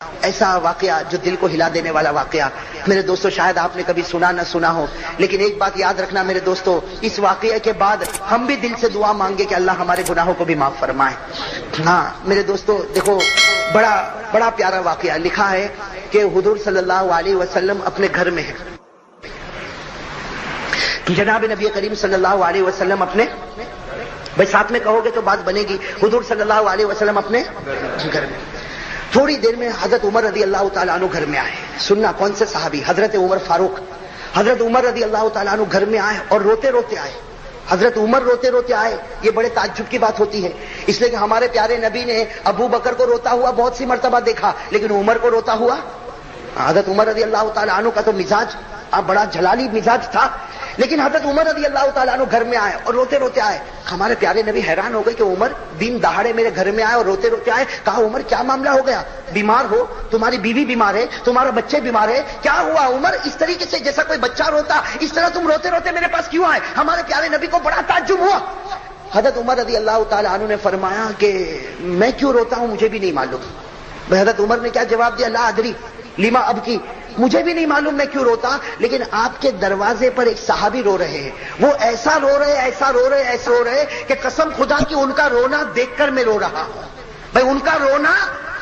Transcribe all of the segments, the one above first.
ایسا واقعہ جو دل کو ہلا دینے والا واقعہ میرے دوستو، شاید آپ نے کبھی سنا نہ سنا ہو، لیکن ایک بات یاد رکھنا میرے دوستو، اس واقعے کے بعد ہم بھی دل سے دعا مانگے کہ اللہ ہمارے گناہوں کو بھی معاف فرمائے۔ ہاں میرے دوستو دیکھو، بڑا پیارا واقعہ لکھا ہے کہ حضور صلی اللہ علیہ وسلم اپنے گھر میں ہیں، جناب نبی کریم صلی اللہ علیہ وسلم اپنے، بھائی ساتھ میں کہو گے تو بات بنے گی، حضور صلی اللہ علیہ وسلم اپنے گھر میں، تھوڑی دیر میں حضرت عمر رضی اللہ تعالیٰ عنہ گھر میں آئے۔ سننا کون سے صحابی؟ حضرت عمر فاروق، حضرت عمر رضی اللہ تعالیٰ عنہ گھر میں آئے اور روتے روتے آئے۔ حضرت عمر روتے روتے آئے، یہ بڑے تعجب کی بات ہوتی ہے، اس لیے کہ ہمارے پیارے نبی نے ابو بکر کو روتا ہوا بہت سی مرتبہ دیکھا، لیکن عمر کو روتا ہوا، حضرت عمر رضی اللہ تعالیٰ عنہ کا تو مزاج بڑا جلالی مزاج تھا، لیکن حضرت عمر رضی اللہ تعالیٰ عنہ گھر میں آئے اور روتے روتے آئے۔ ہمارے پیارے نبی حیران ہو گئے کہ عمر دن دہاڑے میرے گھر میں آئے اور روتے روتے آئے۔ کہا عمر کیا معاملہ ہو گیا؟ بیمار ہو؟ تمہاری بیوی بیمار ہے؟ تمہارا بچے بیمار ہے؟ کیا ہوا عمر؟ اس طریقے سے جیسا کوئی بچہ روتا، اس طرح تم روتے روتے میرے پاس کیوں آئے؟ ہمارے پیارے نبی کو بڑا تعجب ہوا۔ حضرت عمر رضی اللہ تعالیٰ عنہ نے فرمایا کہ میں کیوں روتا ہوں مجھے بھی نہیں معلوم۔ حضرت عمر نے کیا جواب دیا؟ لا ادری لما ابکی، مجھے بھی نہیں معلوم میں کیوں روتا، لیکن آپ کے دروازے پر ایک صحابی رو رہے ہیں، وہ ایسا رو رہے ایسا رو رہے ایسا رو رہے کہ قسم خدا کی ان کا رونا دیکھ کر میں رو رہا ہوں۔ بھائی ان کا رونا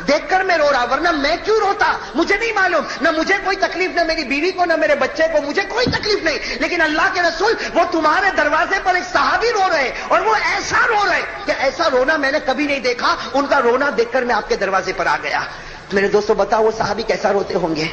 دیکھ کر میں رو رہا، ورنہ میں کیوں روتا مجھے نہیں معلوم، نہ مجھے کوئی تکلیف، نہ میری بیوی کو، نہ میرے بچے کو، مجھے کوئی تکلیف نہیں، لیکن اللہ کے رسول وہ تمہارے دروازے پر ایک صحابی رو رہے اور وہ ایسا رو رہے کہ ایسا رونا میں نے کبھی نہیں دیکھا، ان کا رونا دیکھ کر میں آپ کے دروازے پر آ گیا۔ میرے دوستو بتاؤ وہ صحابی کیسا روتے ہوں گے؟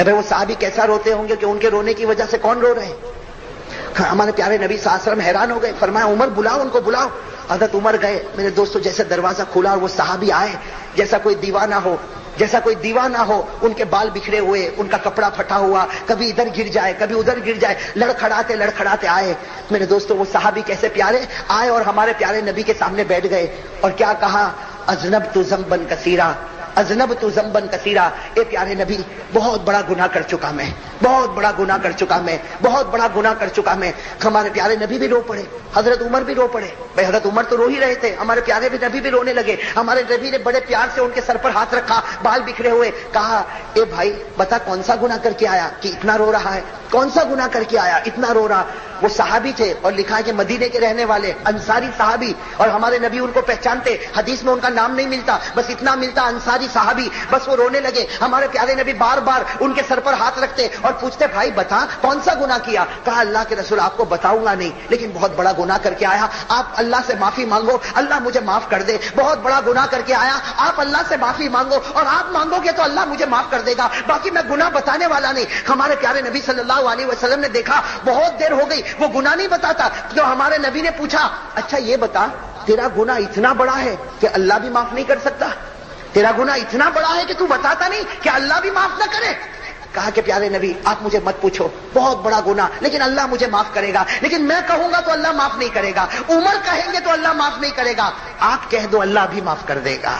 ابھی وہ صحابی کیسا روتے ہوں گے کہ ان کے رونے کی وجہ سے کون رو رہے ہیں؟ ہمارے پیارے نبی صلی اللہ علیہ وسلم حیران ہو گئے، فرمایا عمر بلاؤ ان کو، بلاؤ۔ حضرت عمر گئے، میرے دوستو جیسے دروازہ کھلا اور وہ صحابی آئے، جیسا کوئی دیوانہ ہو، جیسا کوئی دیوانہ ہو، ان کے بال بکھرے ہوئے، ان کا کپڑا پھٹا ہوا، کبھی ادھر گر جائے کبھی ادھر گر جائے، لڑکھڑاتے آئے۔ میرے دوستو وہ صحابی کیسے پیارے آئے اور ہمارے پیارے نبی کے سامنے بیٹھ گئے اور کیا کہا؟ اذنبت ذنبا کثیرا، اذنبت ذنبا کثیرا، اے پیارے نبی بہت بڑا گناہ کر چکا میں، بہت بڑا گناہ کر چکا میں، بہت بڑا گناہ کر چکا میں۔ ہمارے پیارے نبی بھی رو پڑے، حضرت عمر بھی رو پڑے۔ بھائی حضرت عمر تو رو ہی رہے تھے، ہمارے پیارے نبی بھی رونے لگے۔ ہمارے نبی نے بڑے پیار سے ان کے سر پر ہاتھ رکھا، بال بکھرے ہوئے، کہا اے بھائی بتا کون سا گناہ کر کے آیا کہ اتنا رو رہا ہے؟ کون سا گناہ کر کے آیا اتنا رو رہا؟ وہ صحابی تھے اور لکھا ہے کہ مدینے کے رہنے والے انصاری صحابی، اور ہمارے نبی ان کو پہچانتے، حدیث میں ان کا نام نہیں ملتا، بس اتنا ملتا انصاری صحابی۔ بس وہ رونے لگے، ہمارے پیارے نبی بار بار ان کے سر پر ہاتھ رکھتے اور پوچھتے بھائی بتا کون سا گناہ کیا؟ کہا اللہ کے رسول آپ کو بتاؤں گا نہیں، لیکن بہت بڑا گناہ کر کے آیا، آپ اللہ سے معافی مانگو، اللہ مجھے معاف کر دے۔ بہت بڑا گناہ کر کے آیا، آپ اللہ سے معافی مانگو اور آپ مانگو گے تو اللہ مجھے معاف کر دے گا، باقی میں گناہ بتانے والا نہیں۔ ہمارے پیارے نبی صلی اللہ علیہ وسلم نے دیکھا بہت دیر ہو گئی وہ گناہ نہیں بتاتا، تو ہمارے نبی نے پوچھا اچھا یہ بتا تیرا گناہ اتنا بڑا ہے کہ اللہ بھی معاف نہیں کر سکتا؟ تیرا گناہ اتنا بڑا ہے کہ تو بتاتا نہیں کہ اللہ بھی معاف نہ کرے؟ کہا کہ پیارے نبی آپ مجھے مت پوچھو، بہت بڑا گناہ، لیکن اللہ مجھے معاف کرے گا، لیکن میں کہوں گا تو اللہ معاف نہیں کرے گا، عمر کہیں گے تو اللہ معاف نہیں کرے گا، آپ کہہ دو اللہ بھی معاف کر دے گا،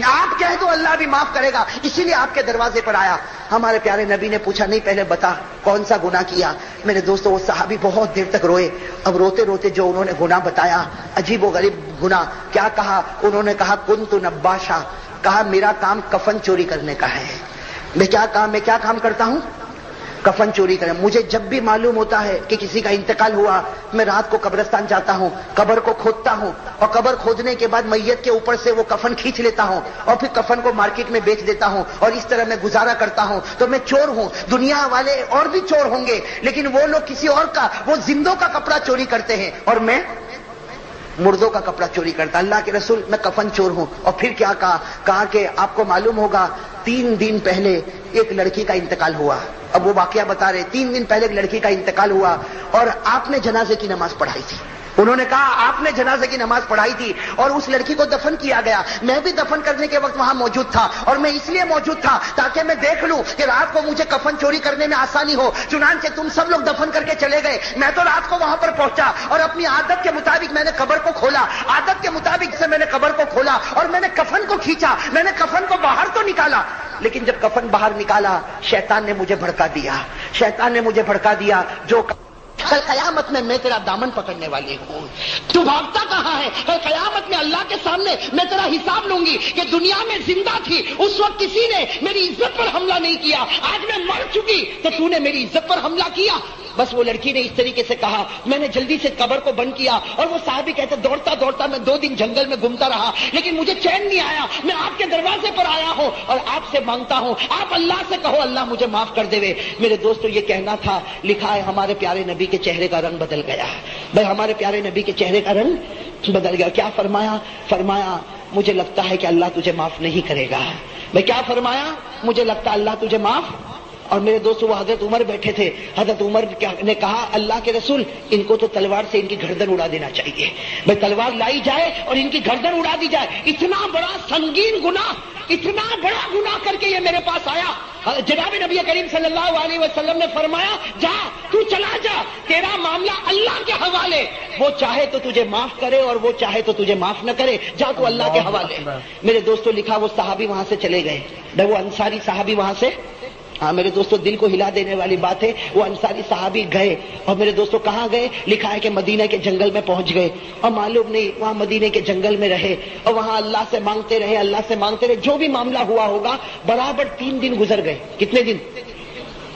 آپ کہہ دو اللہ بھی معاف کرے گا، اسی لیے آپ کے دروازے پر آیا۔ ہمارے پیارے نبی نے پوچھا نہیں پہلے بتا کون سا گناہ کیا؟ میرے دوستو وہ صحابی بہت دیر تک روئے، اب روتے روتے جو انہوں نے گناہ بتایا، عجیب و غریب گناہ، کیا کہا انہوں نے؟ کہا کنت نباشا، کہا میرا کام کفن چوری کرنے کا ہے۔ میں کیا کام کرتا ہوں؟ کفن چوری کریں۔ مجھے جب بھی معلوم ہوتا ہے کہ کسی کا انتقال ہوا، میں رات کو قبرستان جاتا ہوں، قبر کو کھودتا ہوں، اور قبر کھودنے کے بعد میت کے اوپر سے وہ کفن کھینچ لیتا ہوں اور پھر کفن کو مارکیٹ میں بیچ دیتا ہوں، اور اس طرح میں گزارا کرتا ہوں۔ تو میں چور ہوں، دنیا والے اور بھی چور ہوں گے، لیکن وہ لوگ کسی اور کا، وہ زندوں کا کپڑا چوری کرتے ہیں اور میں مردوں کا کپڑا چوری کرتا۔ اللہ کے رسول میں کفن چور ہوں۔ اور پھر کیا کہا کہ آپ کو معلوم ہوگا 3 دن پہلے ایک لڑکی کا انتقال ہوا۔ اب وہ واقعہ بتا رہے 3 دن پہلے ایک لڑکی کا انتقال ہوا اور آپ نے جنازے کی نماز پڑھائی تھی۔ انہوں نے کہا آپ نے جنازے کی نماز پڑھائی تھی اور اس لڑکی کو دفن کیا گیا، میں بھی دفن کرنے کے وقت وہاں موجود تھا، اور میں اس لیے موجود تھا تاکہ میں دیکھ لوں کہ رات کو مجھے کفن چوری کرنے میں آسانی ہو۔ چنانچہ تم سب لوگ دفن کر کے چلے گئے، میں تو رات کو وہاں پر پہنچا اور اپنی عادت کے مطابق میں نے قبر کو کھولا، عادت کے مطابق سے میں نے قبر کو کھولا اور میں نے کفن کو کھینچا، میں نے کفن کو باہر تو نکالا، لیکن جب کفن باہر نکالا شیطان نے مجھے بھڑکا دیا، شیطان نے مجھے بھڑکا دیا، جو کل قیامت میں تیرا دامن پکڑنے والی ہوں. تو بھاگتا کہاں ہے؟ کل قیامت میں اللہ کے سامنے میں تیرا حساب لوں گی کہ دنیا میں زندہ تھی اس وقت کسی نے میری عزت پر حملہ نہیں کیا, آج میں مر چکی تو تو نے میری عزت پر حملہ کیا. بس وہ لڑکی نے اس طریقے سے کہا, میں نے جلدی سے قبر کو بند کیا. اور وہ صحابی کہتے دوڑتا دوڑتا میں 2 دن جنگل میں گھومتا رہا لیکن مجھے چین نہیں آیا. میں آپ کے دروازے پر آیا ہوں اور آپ سے مانگتا ہوں, آپ اللہ سے کہو اللہ مجھے معاف کر دے. میرے دوستو یہ کہنا تھا, لکھا ہے ہمارے پیارے نبی کے چہرے کا رنگ بدل گیا. بھائی ہمارے پیارے نبی کے چہرے کا رنگ بدل گیا. کیا فرمایا؟ فرمایا مجھے لگتا ہے کہ اللہ تجھے معاف نہیں کرے گا. بھائی کیا فرمایا؟ مجھے لگتا ہے اللہ تجھے معاف. اور میرے دوستو وہ حضرت عمر بیٹھے تھے. حضرت عمر نے کہا اللہ کے رسول ان کو تو تلوار سے ان کی گردن اڑا دینا چاہیے. بھائی تلوار لائی جائے اور ان کی گردن اڑا دی جائے. اتنا بڑا سنگین گناہ, اتنا بڑا گناہ کر کے یہ میرے پاس آیا. جناب نبی کریم صلی اللہ علیہ وسلم نے فرمایا جا تو چلا جا, تیرا معاملہ اللہ کے حوالے. وہ چاہے تو تجھے معاف کرے اور وہ چاہے تو تجھے معاف نہ کرے, جا تو اللہ کے حوالے. میرے دوستو لکھا وہ صحابی وہاں سے چلے گئے. وہ انصاری صحابی وہاں سے, ہاں میرے دوستو دل کو ہلا دینے والی بات ہے, وہ انصاری صحابی گئے. اور میرے دوستو کہاں گئے؟ لکھا ہے کہ مدینہ کے جنگل میں پہنچ گئے. اور معلوم نہیں وہاں مدینہ کے جنگل میں رہے اور وہاں اللہ سے مانگتے رہے, اللہ سے مانگتے رہے. جو بھی معاملہ ہوا ہوگا برابر 3 دن گزر گئے. کتنے دن؟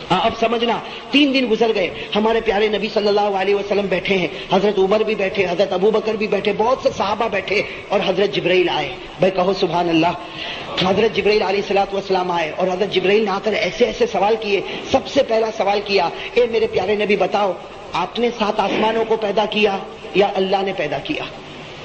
ہاں اب سمجھنا, 3 دن گزر گئے. ہمارے پیارے نبی صلی اللہ علیہ وسلم بیٹھے ہیں, حضرت عمر بھی بیٹھے, حضرت ابو بکر بھی بیٹھے, بہت سے صحابہ بیٹھے اور حضرت جبرائیل آئے. بھائی کہو سبحان اللہ. حضرت جبرائیل علیہ الصلوۃ والسلام آئے اور حضرت جبرائیل نے آ کر ایسے ایسے سوال کیے. سب سے پہلا سوال کیا, اے میرے پیارے نبی بتاؤ آپ نے 7 آسمانوں کو پیدا کیا یا اللہ نے پیدا کیا؟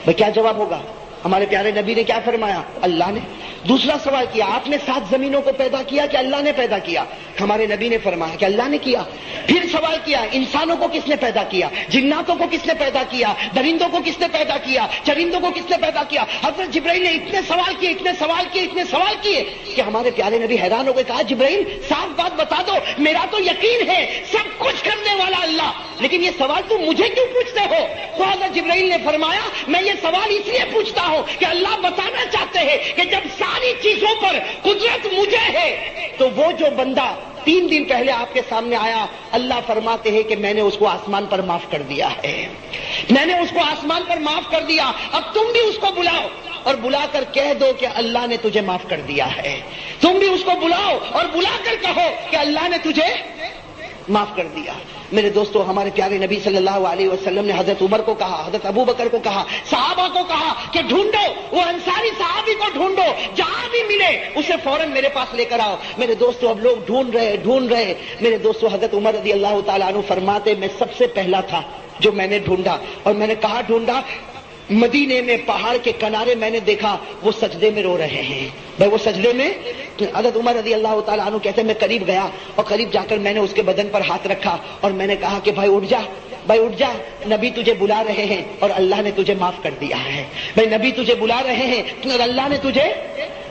بھائی کیا جواب ہوگا؟ ہمارے پیارے نبی نے کیا فرمایا؟ اللہ نے. دوسرا سوال کیا, آپ نے 7 زمینوں کو پیدا کیا کہ اللہ نے پیدا کیا؟ ہمارے نبی نے فرمایا کہ اللہ نے کیا. پھر سوال کیا, انسانوں کو کس نے پیدا کیا؟ جناتوں کو کس نے پیدا کیا؟ درندوں کو کس نے پیدا کیا؟ چرندوں کو کس نے پیدا کیا؟ حضرت جبرائیل نے اتنے سوال کیے, اتنے سوال کیے, اتنے سوال کیے کہ ہمارے پیارے نبی حیران ہو گئے. کہا جبرائیل صاف بات بتا دو, میرا تو یقین ہے سب کچھ کرنے والا اللہ, لیکن یہ سوال تم مجھے کیوں پوچھتے ہو؟ تو حضرت جبرائیل نے فرمایا میں یہ سوال اس لیے پوچھتا ہوں کہ اللہ بتانا چاہتے ہیں کہ جب ساری چیزوں پر قدرت مجھے ہے تو وہ جو بندہ 3 دن پہلے آپ کے سامنے آیا, اللہ فرماتے ہیں کہ میں نے اس کو آسمان پر معاف کر دیا ہے. میں نے اس کو آسمان پر معاف کر دیا. اب تم بھی اس کو بلاؤ اور بلا کر کہہ دو کہ اللہ نے تجھے معاف کر دیا ہے. تم بھی اس کو بلاؤ اور بلا کر کہو کہ اللہ نے تجھے معاف کر دیا. میرے دوستو ہمارے پیارے نبی صلی اللہ علیہ وسلم نے حضرت عمر کو کہا, حضرت ابو بکر کو کہا, صحابہ کو کہا کہ ڈھونڈو وہ انصاری صحابی کو, ڈھونڈو جہاں بھی ملے اسے فوراً میرے پاس لے کر آؤ. میرے دوستو اب لوگ ڈھونڈ رہے. میرے دوستو حضرت عمر رضی اللہ تعالیٰ عنہ فرماتے میں سب سے پہلا تھا جو میں نے ڈھونڈا. اور میں نے کہا ڈھونڈا؟ مدینے میں پہاڑ کے کنارے میں نے دیکھا وہ سجدے میں رو رہے ہیں. بھائی وہ سجدے میں, حضرت عمر رضی اللہ تعالیٰ عنہ کہتے ہیں میں قریب گیا اور قریب جا کر میں نے اس کے بدن پر ہاتھ رکھا اور میں نے کہا کہ بھائی اٹھ جا, بھائی اٹھ جا, نبی تجھے بلا رہے ہیں اور اللہ نے تجھے معاف کر دیا ہے. بھائی نبی تجھے بلا رہے ہیں اور اللہ نے تجھے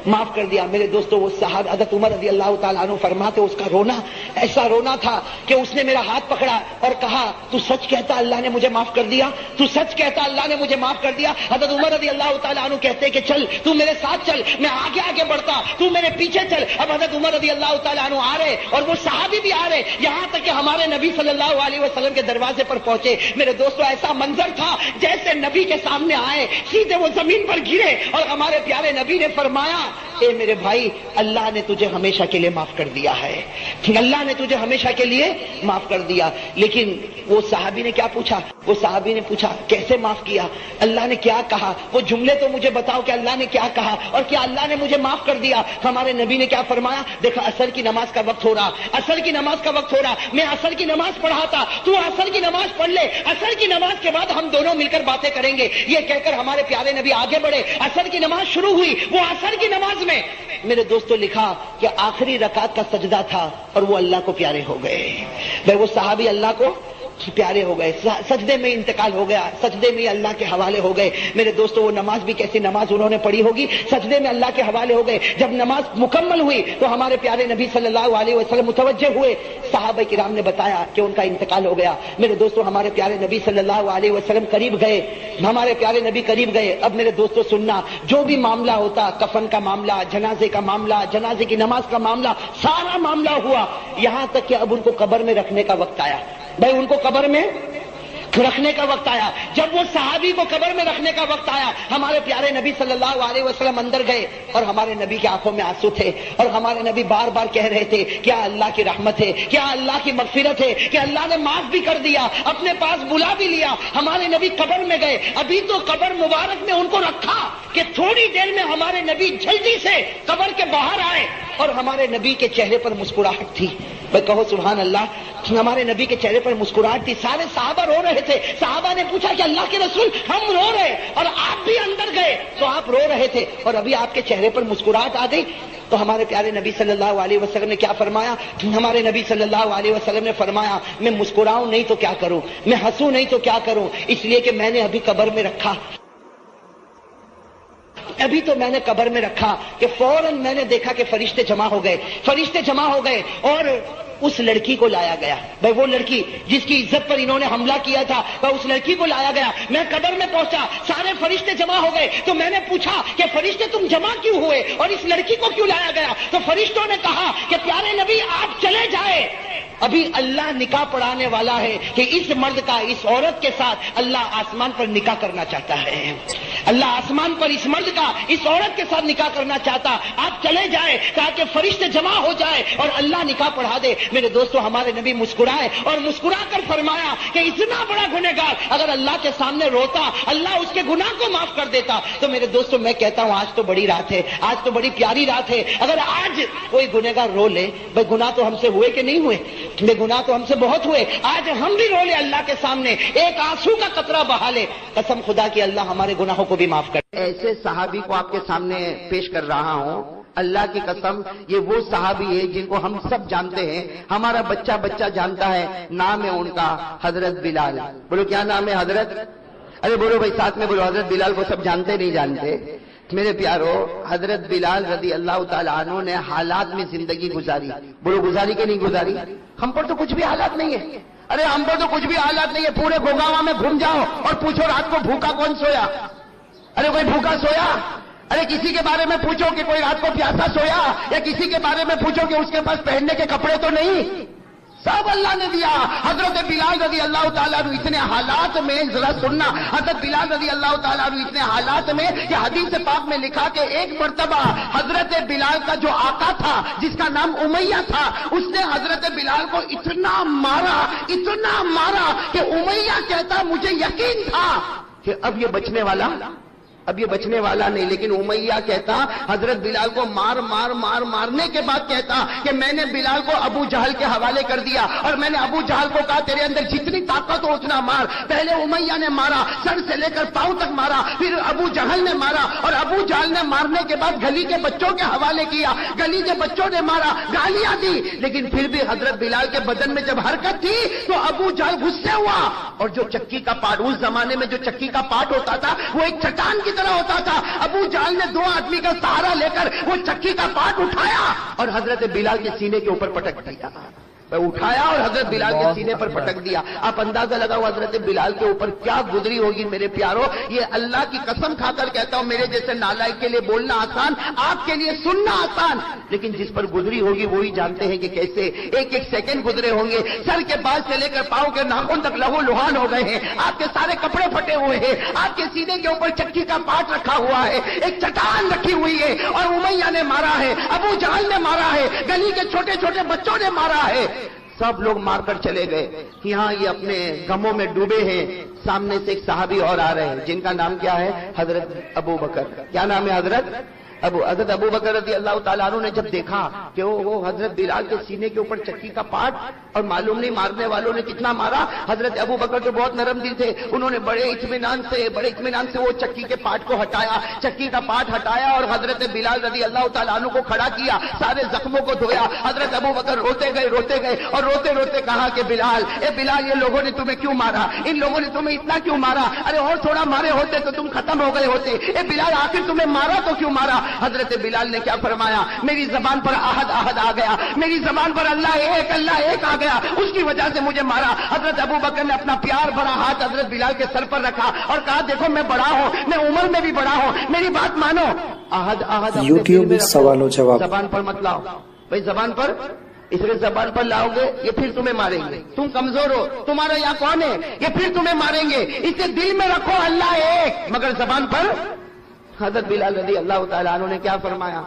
معاف کر دیا. میرے دوستو وہ صحابہ حضرت عمر رضی اللہ تعالیٰ عنہ فرماتے اس کا رونا ایسا رونا تھا کہ اس نے میرا ہاتھ پکڑا اور کہا تو سچ کہتا اللہ نے مجھے معاف کر دیا؟ تو سچ کہتا اللہ نے مجھے معاف کر دیا؟ حضرت عمر رضی اللہ تعالیٰ عنہ کہتے کہ چل تو میرے ساتھ چل, میں آگے آگے بڑھتا, تو میرے پیچھے چل. اب حضرت عمر رضی اللہ تعالیٰ عنہ آ رہے اور وہ صحابی بھی آ رہے, یہاں تک کہ ہمارے نبی صلی اللہ علیہ وسلم کے دروازے پر پہنچے. میرے دوستو ایسا منظر تھا جیسے نبی کے سامنے آئے سیدھے وہ زمین پر گرے اور ہمارے پیارے نبی نے فرمایا اے میرے بھائی اللہ نے تجھے ہمیشہ کے لیے معاف کر دیا ہے, اللہ نے تجھے ہمیشہ کے لیے معاف کر دیا. لیکن وہ صحابی نے کیا پوچھا؟ وہ صحابی نے پوچھا کیسے معاف کیا, اللہ نے کیا کہا, وہ جملے تو مجھے بتاؤ کہ اللہ نے کیا کہا اور کیا اللہ نے مجھے معاف کر دیا. ہمارے نبی نے کیا فرمایا؟ دیکھا عصر کی نماز کا وقت ہو رہا, عصر کی نماز کا وقت ہو رہا, میں عصر کی نماز پڑھاتا, تو عصر کی نماز پڑھ لے, عصر کی نماز کے بعد ہم دونوں مل کر باتیں کریں گے. یہ کہہ کر ہمارے پیارے نبی آگے بڑھے, عصر کی نماز شروع ہوئی. وہ عصر کی نماز میں میرے دوستوں لکھا کہ آخری رکعت کا سجدہ تھا اور وہ اللہ کو پیارے ہو گئے. بھائی وہ صحابی اللہ کو پیارے ہو گئے, سجدے میں انتقال ہو گیا, سجدے میں اللہ کے حوالے ہو گئے. میرے دوستو وہ نماز بھی کیسی نماز انہوں نے پڑھی ہوگی, سجدے میں اللہ کے حوالے ہو گئے. جب نماز مکمل ہوئی تو ہمارے پیارے نبی صلی اللہ علیہ وسلم متوجہ ہوئے, صحابہ کرام نے بتایا کہ ان کا انتقال ہو گیا. میرے دوستو ہمارے پیارے نبی صلی اللہ علیہ وسلم قریب گئے, ہمارے پیارے نبی قریب گئے. اب میرے دوستو سننا, جو بھی معاملہ ہوتا, کفن کا معاملہ, جنازے کا معاملہ, جنازے کی نماز کا معاملہ, سارا معاملہ ہوا, یہاں تک کہ اب ان کو قبر میں رکھنے کا وقت آیا. بھائی ان کو قبر میں رکھنے کا وقت آیا. جب وہ صحابی کو قبر میں رکھنے کا وقت آیا, ہمارے پیارے نبی صلی اللہ علیہ وسلم اندر گئے اور ہمارے نبی کی آنکھوں میں آنسو تھے, اور ہمارے نبی بار بار کہہ رہے تھے کیا اللہ کی رحمت ہے, کیا اللہ کی مغفرت ہے, کہ اللہ نے معاف بھی کر دیا, اپنے پاس بلا بھی لیا. ہمارے نبی قبر میں گئے, ابھی تو قبر مبارک میں ان کو رکھا کہ تھوڑی دیر میں ہمارے نبی جلدی سے قبر کے باہر آئے, اور ہمارے نبی کے چہرے پر مسکراہٹ تھی. بھائی کہو سبحان اللہ. ہمارے نبی کے چہرے پر مسکراہٹ تھی. سارے صحابہ رو رہے تھے. صحابہ نے پوچھا کہ اللہ کے رسول ہم رو رہے, اور آپ بھی اندر گئے تو آپ رو رہے تھے, اور ابھی آپ کے چہرے پر مسکراہٹ آ گئی. تو ہمارے پیارے نبی صلی اللہ علیہ وسلم نے کیا فرمایا؟ ہمارے نبی صلی اللہ علیہ وسلم نے فرمایا میں مسکراؤں نہیں تو کیا کروں, میں ہنسوں نہیں تو کیا کروں, اس لیے کہ میں نے ابھی قبر میں رکھا, ابھی تو میں نے قبر میں رکھا کہ فوراً میں نے دیکھا کہ فرشتے جمع ہو گئے, فرشتے جمع ہو گئے, اور اس لڑکی کو لایا گیا. بھائی وہ لڑکی جس کی عزت پر انہوں نے حملہ کیا تھا, بھائی اس لڑکی کو لایا گیا. میں قبر میں پہنچا, سارے فرشتے جمع ہو گئے, تو میں نے پوچھا کہ فرشتے تم جمع کیوں ہوئے اور اس لڑکی کو کیوں لایا گیا؟ تو فرشتوں نے کہا کہ پیارے نبی آپ چلے جائے, ابھی اللہ نکاح پڑھانے والا ہے کہ اس مرد کا اس عورت کے ساتھ اللہ آسمان پر نکاح کرنا چاہتا ہے. اللہ آسمان پر اس مرد کا اس عورت کے ساتھ نکاح کرنا چاہتا, آپ چلے جائیں تاکہ فرشتے جمع ہو جائے اور اللہ نکاح پڑھا دے. میرے دوستو ہمارے نبی مسکرائے اور مسکرا کر فرمایا کہ اتنا بڑا گنہگار اگر اللہ کے سامنے روتا اللہ اس کے گناہ کو معاف کر دیتا. تو میرے دوستو میں کہتا ہوں آج تو بڑی رات ہے, آج تو بڑی پیاری رات ہے. اگر آج کوئی گنہگار رو لے, بھائی گناہ تو ہم سے ہوئے کہ نہیں ہوئے, بے گناہ تو ہم سے بہت ہوئے, آج ہم بھی رو لے اللہ کے سامنے, ایک آنسو کا قطرہ بہا لے, قسم خدا کی اللہ ہمارے گناہوں کو بھی معاف کر. ایسے صحابی کو آپ کے سامنے پیش کر رہا ہوں, اللہ کی قسم یہ وہ صحابی ہے جن کو ہم سب جانتے ہیں, ہمارا بچہ بچہ جانتا ہے. نام ہے ان کا حضرت بلال. بولو کیا نام ہے حضرت؟ ارے بولو بھائی ساتھ میں بولو, حضرت بلال کو سب جانتے نہیں جانتے؟ میرے پیارو حضرت بلال رضی اللہ تعالیٰ عنہ نے حالات میں زندگی گزاری. بولو گزاری کہ نہیں گزاری؟ ہم پر تو کچھ بھی حالات نہیں ہے. ارے ہم پر تو کچھ بھی حالات نہیں ہے. پورے گوگاوا میں گھوم جاؤ اور پوچھو رات کو بھوکا کون سویا؟ ارے کوئی بھوکا سویا؟ ارے کسی کے بارے میں پوچھو کہ کوئی رات کو پیاسا سویا, یا کسی کے بارے میں پوچھو کہ اس کے پاس پہننے کے کپڑے تو نہیں؟ سب اللہ نے دیا. حضرت بلال رضی اللہ تعالیٰ عنہ اتنے حالات میں, ذرا سننا, حضرت بلال رضی اللہ تعالیٰ عنہ اتنے حالات میں کہ حدیث پاک میں لکھا کہ ایک مرتبہ حضرت بلال کا جو آقا تھا جس کا نام امیہ تھا, اس نے حضرت بلال کو اتنا مارا کہ امیہ کہتا مجھے یقین تھا کہ اب یہ بچنے والا نہیں, لیکن امیہ کہتا حضرت بلال کو مارنے کے بعد کہتا کہ میں نے بلال کو ابو جہل کے حوالے کر دیا, اور میں نے ابو جہل کو کہا تیرے اندر جتنی طاقت ہو اتنا مار. پہلے امیہ نے مارا, سر سے لے کر پاؤں تک مارا, پھر ابو جہل نے مارا, اور ابو جہل نے مارنے کے بعد گلی کے بچوں کے حوالے کیا, گلی کے بچوں نے مارا, گالیاں دی, لیکن پھر بھی حضرت بلال کے بدن میں جب حرکت تھی تو ابو جہل غصے ہوا, اور جو چکی کا پاٹ, اس زمانے میں جو چکی کا پاٹ ہوتا تھا وہ ایک چٹان کی طرح ہوتا تھا. ابو جہل نے 2 آدمی کا سہارا لے کر وہ چکی کا پاٹ اٹھایا اور حضرت بلال کے سینے کے اوپر پٹک دیا. اٹھایا اور حضرت بلال کے سینے پر پٹک دیا. آپ اندازہ لگاؤ حضرت بلال کے اوپر کیا گزری ہوگی. میرے پیارو یہ اللہ کی قسم کھا کر کہتا ہوں, میرے جیسے نالائق کے لیے بولنا آسان, آپ کے لیے سننا آسان, لیکن جس پر گزری ہوگی وہی جانتے ہیں کہ کیسے ایک سیکنڈ گزرے ہوں گے. سر کے بال سے لے کر پاؤں کے ناخن تک لہو لہان ہو گئے ہیں, آپ کے سارے کپڑے پھٹے ہوئے ہیں, آپ کے سینے کے اوپر چکی کا پاٹ رکھا ہوا ہے, ایک چٹان رکھی ہوئی ہے, اور امیہ نے مارا ہے, ابو جہل نے مارا ہے, گلی کے چھوٹے چھوٹے بچوں نے مارا ہے. سب لوگ مار کر چلے گئے. یہاں یہ اپنے غموں میں ڈوبے ہیں. سامنے سے ایک صحابی اور آ رہے ہیں جن کا نام کیا ہے؟ حضرت ابو بکر. کیا نام ہے حضرت ابو بکر رضی اللہ تعالیٰ عنہ نے جب دیکھا کہ وہ حضرت بلال کے سینے کے اوپر چکی کا پاٹ, اور معلوم نہیں مارنے والوں نے کتنا مارا. حضرت ابو بکر تو بہت نرم دل تھے, انہوں نے بڑے اطمینان سے وہ چکی کے پاٹ کو ہٹایا, چکی کا پاٹ ہٹایا, اور حضرت بلال رضی اللہ تعالیٰ عنہ کو کھڑا کیا, سارے زخموں کو دھویا. حضرت ابو بکر روتے گئے اور روتے کہا کہ بلال, یہ لوگوں نے تمہیں کیوں مارا, ان لوگوں نے تمہیں اتنا کیوں مارا, ارے اور تھوڑا مارے ہوتے تو تم ختم ہو گئے ہوتے. بلال آخر تمہیں مارا تو کیوں مارا؟ حضرت بلال نے کیا فرمایا, میری زبان پر احد آ گیا, میری زبان پر اللہ ایک آ گیا, اس کی وجہ سے مجھے مارا. حضرت ابو بکر نے اپنا پیار بھرا ہاتھ حضرت بلال کے سر پر رکھا اور کہا دیکھو میں بڑا ہوں, میں عمر میں بھی بڑا ہوں, میری بات مانو. احد یوٹیوب سوال و جواب زبان پر مت لاؤ بھائی, زبان پر اس لیے زبان پر لاؤ گے یہ پھر تمہیں ماریں گے، تم کمزور ہو، تمہارا یہاں کون ہے، یہ پھر تمہیں ماریں گے، اسے دل میں رکھو اللہ ایک، مگر زبان پر۔ حضرت بلال رضی اللہ تعالیٰ عنہ نے کیا فرمایا؟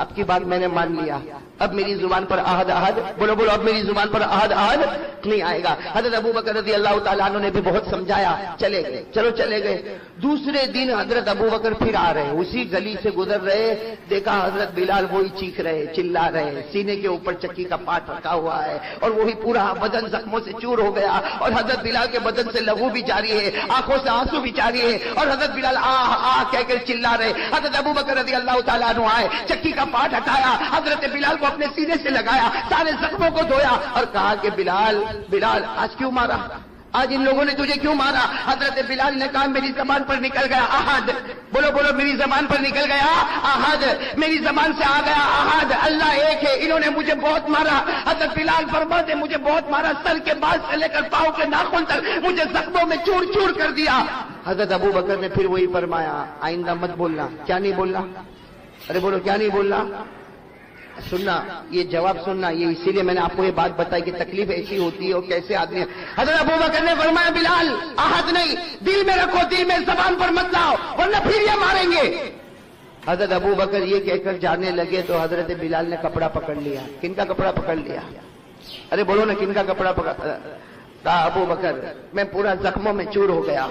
آپ کی بات میں نے مان لیا، اب میری زبان پر احد احد، بولو بولو، اب میری زبان پر احد احد نہیں آئے گا۔ حضرت ابو بکر رضی اللہ تعالیٰ عنہ نے بھی بہت سمجھایا، چلے گئے، چلو چلے گئے۔ دوسرے دن حضرت ابو بکر پھر آ رہے، اسی گلی سے گزر رہے، دیکھا حضرت بلال وہی چیخ رہے، چلا رہے، سینے کے اوپر چکی کا پاٹ رکھا ہوا ہے اور وہی پورا بدن زخموں سے چور ہو گیا، اور حضرت بلال کے بدن سے لہو بھی جاری ہے، آنکھوں سے آنسو بھی جاری ہے، اور حضرت بلال آہ کہہ کر چلا رہے۔ حضرت ابو بکر رضی اللہ تعالیٰ عنہ آئے، چکی کا پاٹ ہٹایا، حضرت بلال کو اپنے سینے سے لگایا، سارے زخموں کو دھویا اور کہا کہ بلال آج کیوں مارا، آج ان لوگوں نے تجھے کیوں مارا؟ حضرت بلال نے کہا میری زبان پر نکل گیا احد، بولو بولو، میری زبان پر نکل گیا احد، میری زبان سے آ گیا احد، اللہ ایک ہے، انہوں نے مجھے بہت مارا۔ حضرت بلال فرماتے مجھے بہت مارا، سر کے بال سے لے کر پاؤں کے ناخن تک مجھے زخموں میں چور چور کر دیا۔ حضرت ابو بکر نے پھر وہی فرمایا آئندہ مت بولنا۔ کیا نہیں بولنا؟ ارے بولو کیا نہیں بولنا؟ سننا، یہ جواب سننا، یہ اسی لیے میں نے آپ کو یہ بات بتائی کہ تکلیف ایسی ہوتی ہے اور کیسے آدمی۔ حضرت ابو بکر نے فرمایا بلال احد نہیں، دل میں رکھو، دل میں، زبان پر مت لاؤ ورنہ پھر یہ ماریں گے۔ حضرت ابو بکر یہ کہہ کر جانے لگے تو حضرت بلال نے کپڑا پکڑ لیا۔ کن کا کپڑا پکڑ لیا؟ ارے بولو نا، کن کا کپڑا پکڑ؟ کہا ابو بکر میں پورا زخموں میں چور ہو گیا،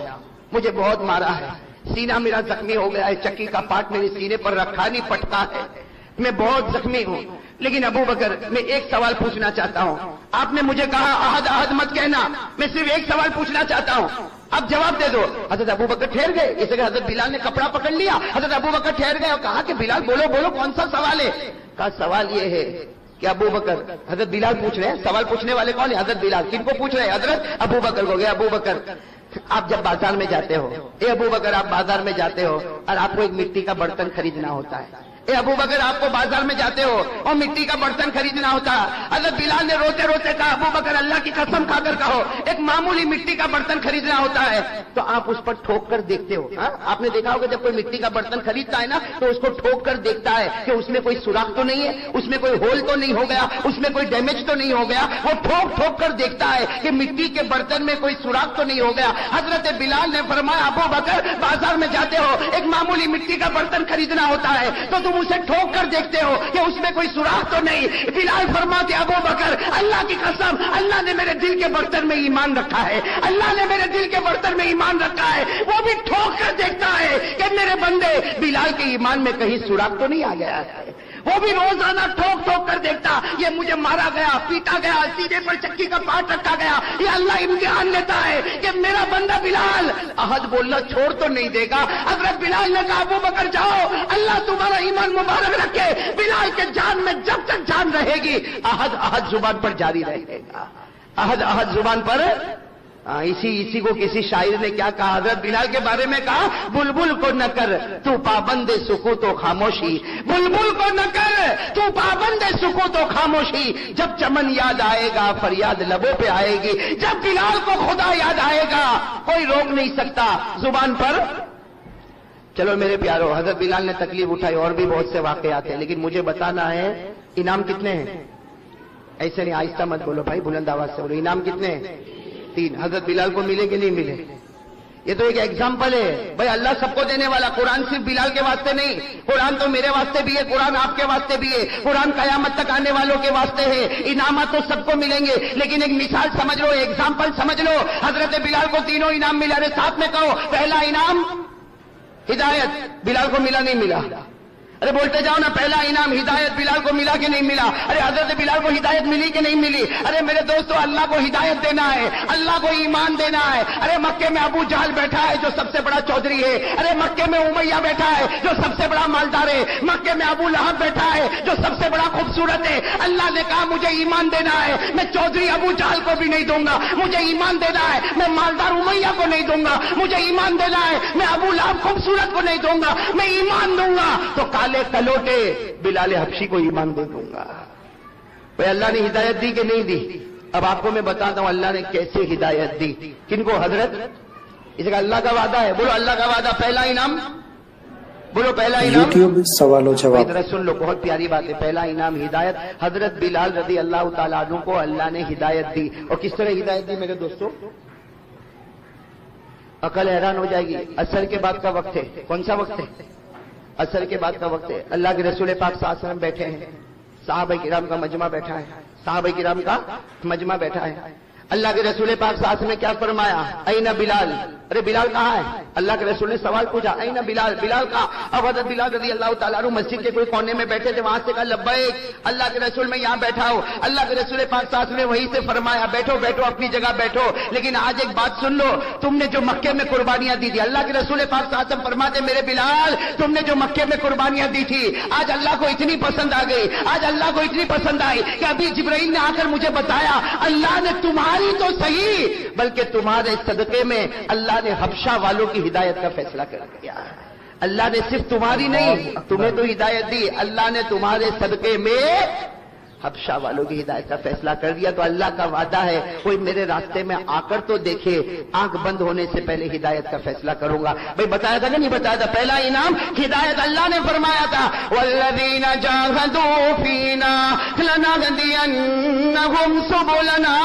مجھے بہت مارا ہے، سینہ میرا زخمی ہو گیا ہے، چکی کا پاٹ میرے سینے پر رکھا نہیں پٹتا ہے، میں بہت زخمی ہوں۔ لیکن ابو بکر میں ایک سوال پوچھنا چاہتا ہوں، آپ نے مجھے کہا احد احد مت کہنا، میں صرف ایک سوال پوچھنا چاہتا ہوں، اب جواب دے دو۔ حضرت ابو بکر ٹھہر گئے، اس لیے حضرت بلال نے کپڑا پکڑ لیا، حضرت ابو بکر ٹھہر گئے اور کہا کہ بلال بولو بولو کون سا سوال ہے؟ کہا سوال یہ ہے کہ ابو بکر، حضرت بلال پوچھ رہے ہیں، سوال پوچھنے والے کون ہیں؟ حضرت بلال۔ کن کو پوچھ رہے ہیں؟ حضرت ابو بکر کو۔ گیا ابو بکر آپ جب بازار میں جاتے ہو، اے ابو بکر آپ بازار میں جاتے ہو اور آپ کو ایک مٹی کا برتن خریدنا ہوتا ہے، اے ابو بکر آپ کو بازار میں جاتے ہو اور مٹی کا برتن خریدنا ہوتا ہے۔ حضرت بلال نے روتے روتے کہا ابو بکر اللہ کی قسم کھا کر کہو ایک معمولی مٹی کا برتن خریدنا ہوتا ہے تو آپ اس پر ٹھوک کر دیکھتے ہو۔ آپ نے دیکھا ہوگا جب کوئی مٹی کا برتن خریدتا ہے نا تو اس کو ٹھوک کر دیکھتا ہے کہ اس میں کوئی سوراخ تو نہیں ہے، اس میں کوئی ہول تو نہیں ہو گیا، اس میں کوئی ڈیمیج تو نہیں ہو گیا، وہ ٹھوک ٹھوک کر دیکھتا ہے کہ مٹی کے برتن میں کوئی سوراخ تو نہیں ہو گیا۔ حضرت بلال نے فرمایا ابو بکر بازار میں جاتے ہو ایک معمولی مٹی کا برتن خریدنا ہوتا ہے تو تم اسے ٹھوک کر دیکھتے ہو کہ اس میں کوئی سوراخ تو نہیں۔ بلال فرماتے ابو بکر اللہ کی قسم اللہ نے میرے دل کے برتن میں ایمان رکھا ہے، اللہ نے میرے دل کے برتن میں ایمان رکھا ہے، وہ بھی ٹھوک کر دیکھتا ہے کہ میرے بندے بلال کے ایمان میں کہیں سوراخ تو نہیں آ گیا ہے، وہ بھی روزانہ ٹھوک ٹھوک کر دیکھتا، یہ مجھے مارا گیا، پیٹا گیا، سینے پر چکی کا پاٹ رکھا گیا، یہ اللہ امتحان لیتا ہے کہ میرا بندہ بلال احد بولنا چھوڑ تو نہیں دے گا۔ حضرت بلال نے کہا ابو بکر جاؤ، اللہ تمہارا ایمان مبارک رکھے، بلال کے جان میں جب تک جان رہے گی احد احد زبان پر جاری رہے گا، احد احد زبان پر۔ اسی کو کسی شاعر نے کیا کہا حضرت بلال کے بارے میں کہا بلبل کو نہ کر تو پابند سکوت و خاموشی، بلبل کو نہ کر تو پابند سکوت و خاموشی، جب چمن یاد آئے گا فریاد لبوں پہ آئے گی، جب بلال کو خدا یاد آئے گا کوئی روک نہیں سکتا زبان پر۔ چلو میرے پیارو، حضرت بلال نے تکلیف اٹھائی، اور بھی بہت سے واقعات ہیں، لیکن مجھے بتانا ہے انعام کتنے ہیں؟ ایسے نہیں، آہستہ مت بولو بھائی، بلند آواز سے بولو، انعام کتنے ہیں؟ 3۔ حضرت بلال کو ملے کہ نہیں ملے؟ یہ تو ایک ایگزامپل ہے بھائی، اللہ سب کو دینے والا۔ قرآن صرف بلال کے واسطے نہیں، قرآن تو میرے واسطے بھی ہے، قرآن آپ کے واسطے بھی ہے، قرآن قیامت تک آنے والوں کے واسطے ہے۔ انعامات تو سب کو ملیں گے، لیکن ایک مثال سمجھ لو، ایگزامپل سمجھ لو۔ حضرت بلال کو تینوں انعام ملا، ارے ساتھ میں کہو، پہلا انعام ہدایت، بلال کو ملا نہیں ملا؟ ارے بولتے جاؤ نا، پہلا انعام ہدایت، بلال کو ملا کہ نہیں ملا؟ ارے حضرت بلال کو ہدایت ملی کہ نہیں ملی؟ ارے میرے دوستو، اللہ کو ہدایت دینا ہے، اللہ کو ایمان دینا ہے۔ ارے مکے میں ابو جہل بیٹھا ہے جو سب سے بڑا چودھری ہے، ارے مکے میں امیہ بیٹھا ہے جو سب سے بڑا مالدار ہے، مکے میں ابو لہب بیٹھا ہے جو سب سے بڑا خوبصورت ہے۔ اللہ نے کہا مجھے ایمان دینا ہے، میں چودھری ابو جہل کو بھی نہیں دوں گا، مجھے ایمان دینا ہے، میں مالدار امیہ کو نہیں دوں گا، مجھے ایمان دینا ہے، میں ابو لہب خوبصورت کو نہیں دوں گا، میں ایمان دوں گا تو کلوٹے بلال حبشی کو ایمان دے دوں گا۔ بھائی اللہ نے ہدایت دی کہ نہیں دی؟ اب آپ کو میں بتاتا ہوں اللہ نے کیسے ہدایت دی۔ کن کو؟ حضرت، اس کا اللہ کا وعدہ ہے، بولو اللہ کا وعدہ۔ پہلا انعام بولو پہلا انعام یوٹیوب سوال و جواب. ذرا سن لو، بہت پیاری بات ہے. پہلا انعام ہدایت. حضرت بلال رضی اللہ تعالیٰ عنہ کو اللہ نے ہدایت دی. اور کس طرح ہدایت دی میرے دوستوں؟ عقل حیران ہو جائے گی. عصر کے بعد کا وقت ہے. کون سا وقت ہے؟ عصر کے بعد کا وقت ہے. اللہ کے رسول پاک صلی اللہ علیہ وسلم بیٹھے ہیں، صحابہ کرام کا مجمع بیٹھا ہے، صحابہ کرام کا مجمع بیٹھا ہے. اللہ کے رسول پاک صلی اللہ علیہ وسلم نے کیا فرمایا؟ این بلال. ارے بلال کہاں ہے؟ اللہ کے رسول نے سوال پوچھا، این بلال، بلال کہاں؟ اب حضرت بلال رضی اللہ تعالیٰ عنہ مسجد کے کوئی کونے میں بیٹھے تھے، وہاں سے کہا لبیک اللہ کے رسول میں یہاں بیٹھا ہوں. اللہ کے رسول پاک صلی اللہ علیہ وسلم نے وہیں سے فرمایا بیٹھو بیٹھو اپنی جگہ بیٹھو، لیکن آج ایک بات سن لو، تم نے جو مکے میں قربانیاں دی تھی، اللہ کے رسول پاک صلی اللہ علیہ وسلم فرماتے میرے بلال تم نے جو مکے میں قربانیاں دی تھی آج اللہ کو اتنی پسند آ گئی، آج اللہ کو اتنی پسند آئی کہ ابھی جبرائیل نے آ کر مجھے بتایا اللہ نے تمہاری تو صحیح بلکہ تمہارے صدقے میں اللہ نے حبشہ والوں کی ہدایت کا فیصلہ کر دیا. اللہ نے صرف تمہاری نہیں، تمہیں تو ہدایت دی، اللہ نے تمہارے صدقے میں حبشہ والوں کی ہدایت کا فیصلہ کر دیا. تو اللہ کا وعدہ ہے کوئی میرے راستے میں آ کر تو دیکھے، آنکھ بند ہونے سے پہلے ہدایت کا فیصلہ کروں گا. بھائی بتایا تھا کہ نہیں بتایا تھا؟ پہلا انعام ہدایت. اللہ نے فرمایا تھا والذین جاہدوا فینا لنہدینہم سبلنا.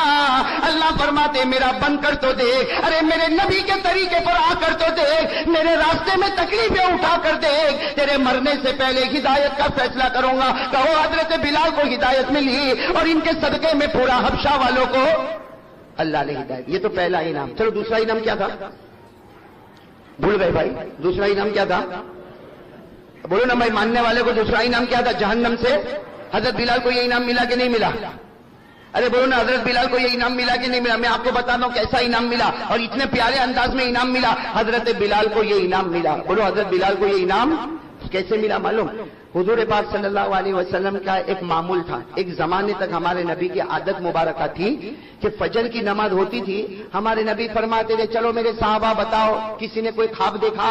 اللہ فرماتے میرا بن کر تو دیکھ، ارے میرے نبی کے طریقے پر آ کر تو دیکھ، میرے راستے میں تکلیفیں اٹھا کر دیکھ، تیرے مرنے سے پہلے ہدایت کا فیصلہ کروں گا. کہو حضرت بلال کو ہدایت ملی اور ان کے صدقے میں پورا حبشہ والوں کو اللہ نے ہدایت. یہ تو پہلا انعام. چلو دوسرا انعام کیا تھا؟ بھول گئے بھائی؟ دوسرا انعام کیا تھا؟ بولو نا بھائی، ماننے والے کو دوسرا انعام کیا تھا؟ جہنم سے حضرت بلال کو یہ انعام ملا کہ نہیں ملا؟ ارے بولو نا، حضرت بلال کو یہ انعام ملا کہ نہیں ملا؟ میں آپ کو بتاتا ہوں کیسا انعام ملا اور اتنے پیارے انداز میں انعام ملا. حضرت بلال کو یہ انعام ملا. بولو حضرت بلال کو یہ انعام کیسے ملا معلوم؟ حضور پاک صلی اللہ علیہ وسلم کا ایک معمول تھا. ایک زمانے تک ہمارے نبی کی عادت مبارکہ تھی کہ فجر کی نماز ہوتی تھی، ہمارے نبی فرماتے تھے چلو میرے صحابہ بتاؤ کسی نے کوئی خواب دیکھا؟